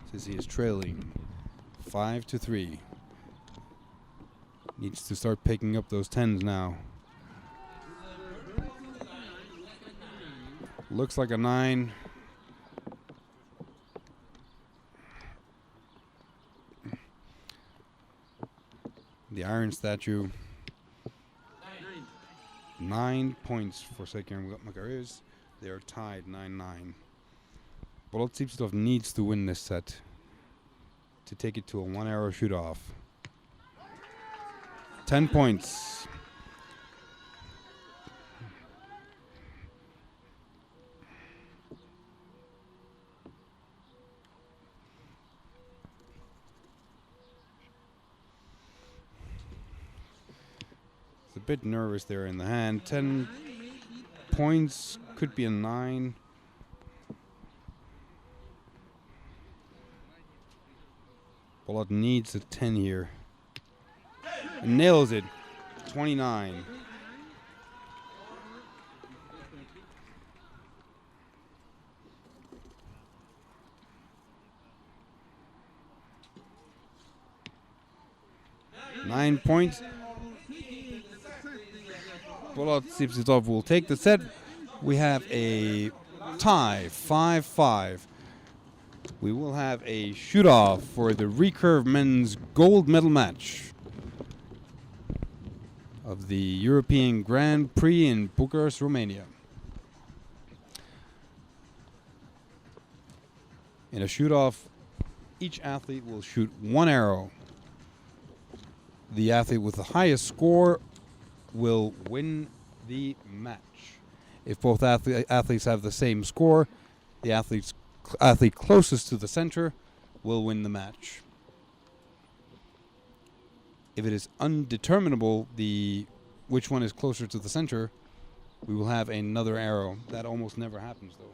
since he is trailing 5-3. Needs to start picking up those 10s now. Looks like a 9. The Iron Statue. 9 points for Sekir Makarez. They are tied 9-9. Bolot Zipsitov needs to win this set to take it to a 1-arrow shoot-off. 10 points. It's a bit nervous there in the hand. 10 points, could be a 9. Bolot needs a 10 here. And nails it. 29. Nine points. Bolot Zipsitov will take the set. We have a tie, 5-5. We will have a shoot-off for the Recurve men's gold medal match of the European Grand Prix in Bucharest, Romania. In a shoot-off, each athlete will shoot 1 arrow. The athlete with the highest score will win the match. If both athletes have the same score, the athlete closest to the center will win the match. If it is undeterminable which one is closer to the center, we will have another arrow. That almost never happens, though.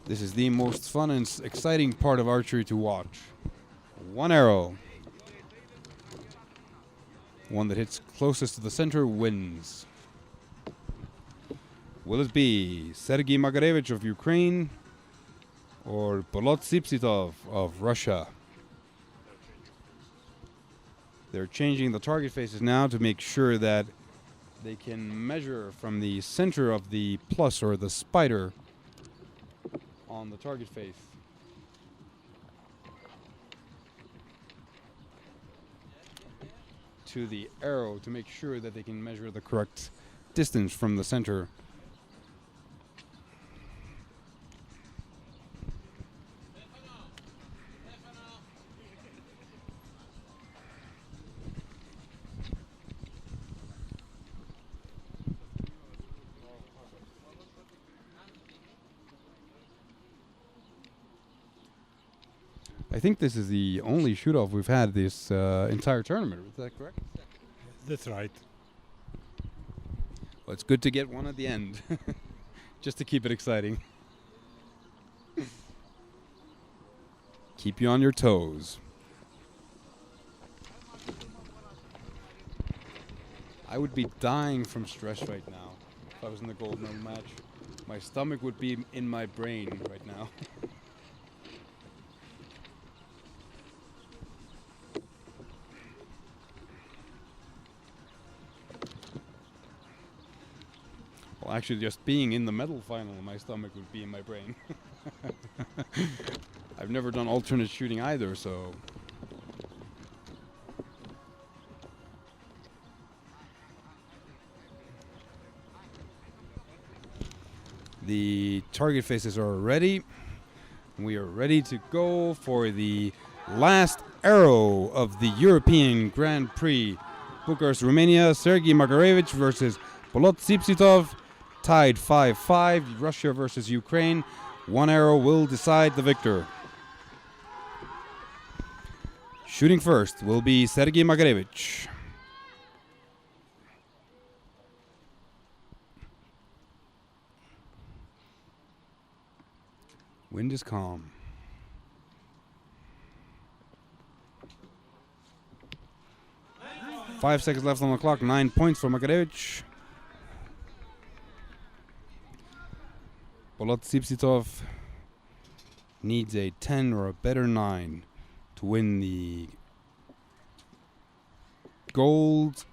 This is the most fun and exciting part of archery to watch. 1 arrow. One that hits closest to the center wins. Will it be Sergei Magarevich of Ukraine or Bolot Zipsitov of Russia? They're changing the target faces now to make sure that they can measure from the center of the plus or the spider on the target face. To the arrow to make sure that they can measure the correct distance from the center. I think this is the only shoot-off we've had this entire tournament. Is that correct? That's right. Well, it's good to get one at the end, just to keep it exciting. Keep you on your toes. I would be dying from stress right now if I was in the gold medal match. My stomach would be in my brain right now. Well, actually, just being in the medal final, my stomach would be in my brain. I've never done alternate shooting either, so... The target faces are ready. We are ready to go for the last arrow of the European Grand Prix Bucharest, Romania. Sergei Makarevich versus Bolot Sipsitov. Tied 5-5. Russia versus Ukraine. One arrow will decide the victor. Shooting first will be Sergei Makarevich. Wind is calm. Five seconds left on the clock. 9 points for Makarevich. Bolot Sipsitov needs a 10 or a better 9 to win the gold.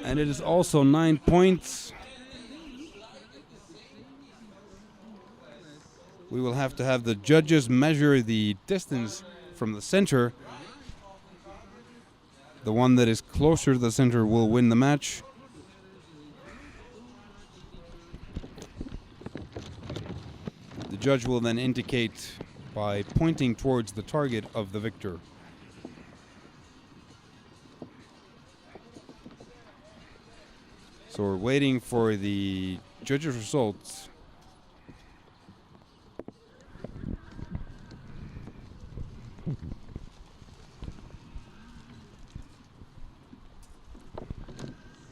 And it is also 9 points. We will have to have the judges measure the distance from the center. The one that is closer to the center will win the match. The judge will then indicate by pointing towards the target of the victor. So we're waiting for the judges' results.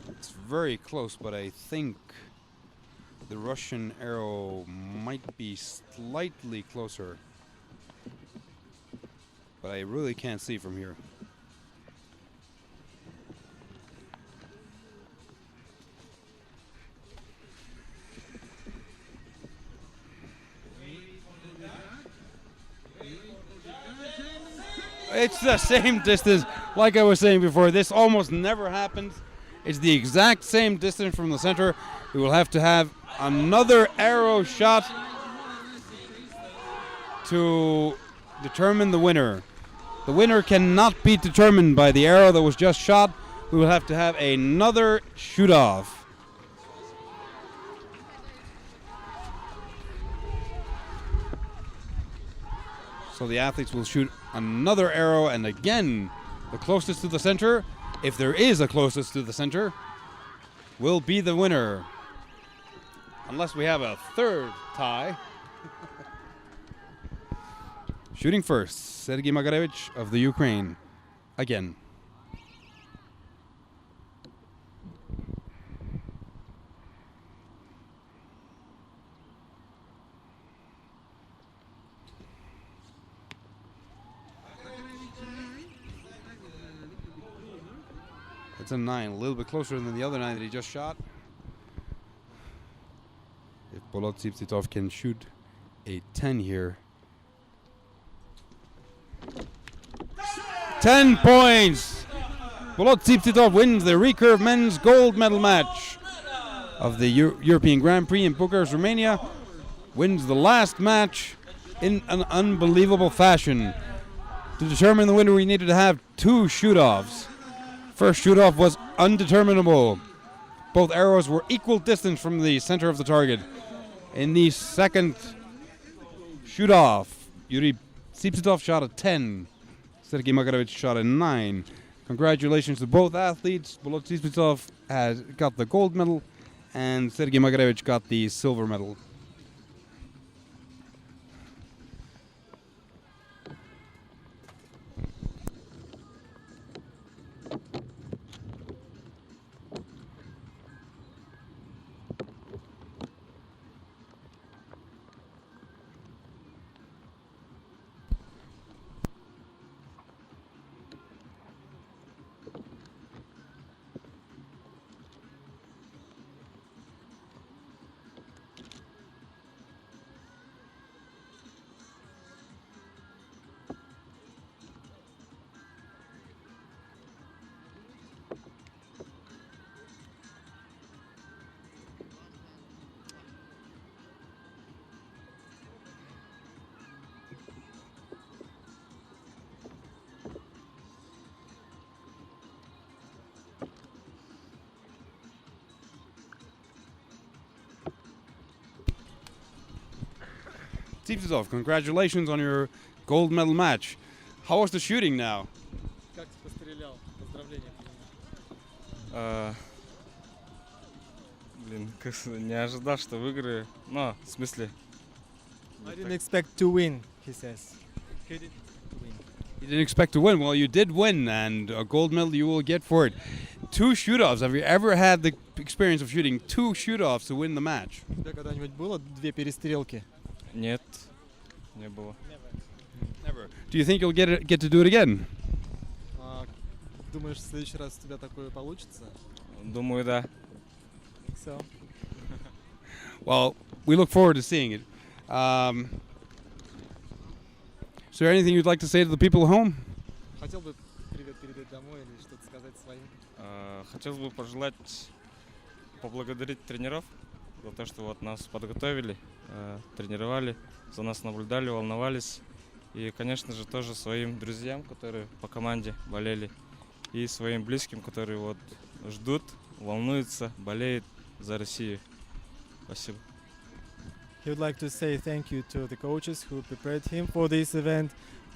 It's very close, but I think the Russian arrow might be slightly closer. But I really can't see from here. It's the same distance. Like I was saying before, this almost never happens. It's the exact same distance from the center. We will have to have another arrow shot to determine the winner. The winner cannot be determined by the arrow that was just shot. We will have to have another shoot-off. So the athletes will shoot another arrow, and again, the closest to the center, if there is a closest to the center, will be the winner. Unless we have a third tie. Shooting first, Sergei Makarevich of the Ukraine. Again. It's a 9, a little bit closer than the other 9 that he just shot. If Bolot Sipsitov can shoot a 10 here. 10 points! Bolot Sipsitov wins the Recurve men's gold medal match of the European Grand Prix in Bucharest, Romania. Wins the last match in an unbelievable fashion. To determine the winner, we needed to have 2 shoot-offs. First shoot-off was undeterminable. Both arrows were equal distance from the center of the target. In the second shoot-off, Yuri Sipsitov shot a 10. Sergei Makarevich shot a 9. Congratulations to both athletes. Bolot Sipsitov has got the gold medal, and Sergei Makarevich got the silver medal. Sipsitov, congratulations on your gold medal match. How was the shooting now? Блин, не ожидал, что выиграю. Ну, в смысле... I didn't expect to win, he says. He didn't win. You didn't expect to win. Well, you did win, and a gold medal you will get for it. 2 shoot-offs. Have you ever had the experience of shooting 2 shoot-offs to win the match? У тебя когда-нибудь было 2 перестрелки? Нет, не было. Never. Do you think you'll get to do it again? Думаешь, в следующий раз у тебя такое получится? Думаю, да. So. Well, we look forward to seeing it. Is there anything you'd like to say to the people at home? Хотел бы привет передать домой или что-то сказать своим? Хотел бы поблагодарить тренеров за то, что вот нас подготовили, тренировали, за нас наблюдали, волновались. И, конечно же, тоже своим друзьям, которые по команде болели, и своим близким, которые вот ждут, волнуются, болеют за Россию. Спасибо. He would like to say thank you to the coaches who prepared him for this event,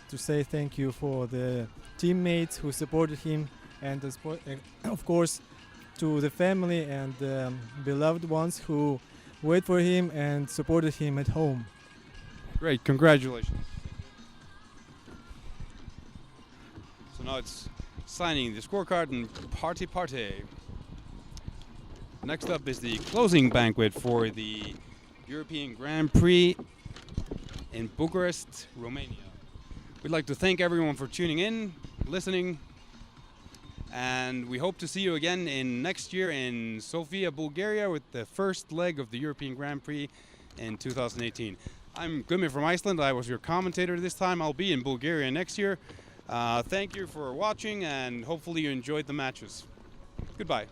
to say thank you for the teammates who supported him, and of course to the family and beloved ones who wait for him and supported him at home. Great, congratulations. So now it's signing the scorecard and party. Next up is the closing banquet for the European Grand Prix in Bucharest, Romania. We'd like to thank everyone for tuning in, listening, and we hope to see you again next year in Sofia, Bulgaria, with the first leg of the European Grand Prix in 2018. I'm Gumi from Iceland. I was your commentator this time. I'll be in Bulgaria next year. Thank you for watching, and hopefully you enjoyed the matches. Goodbye.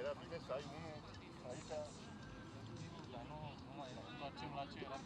Era bine să ai unul aici, dar nu mai facem la ce era.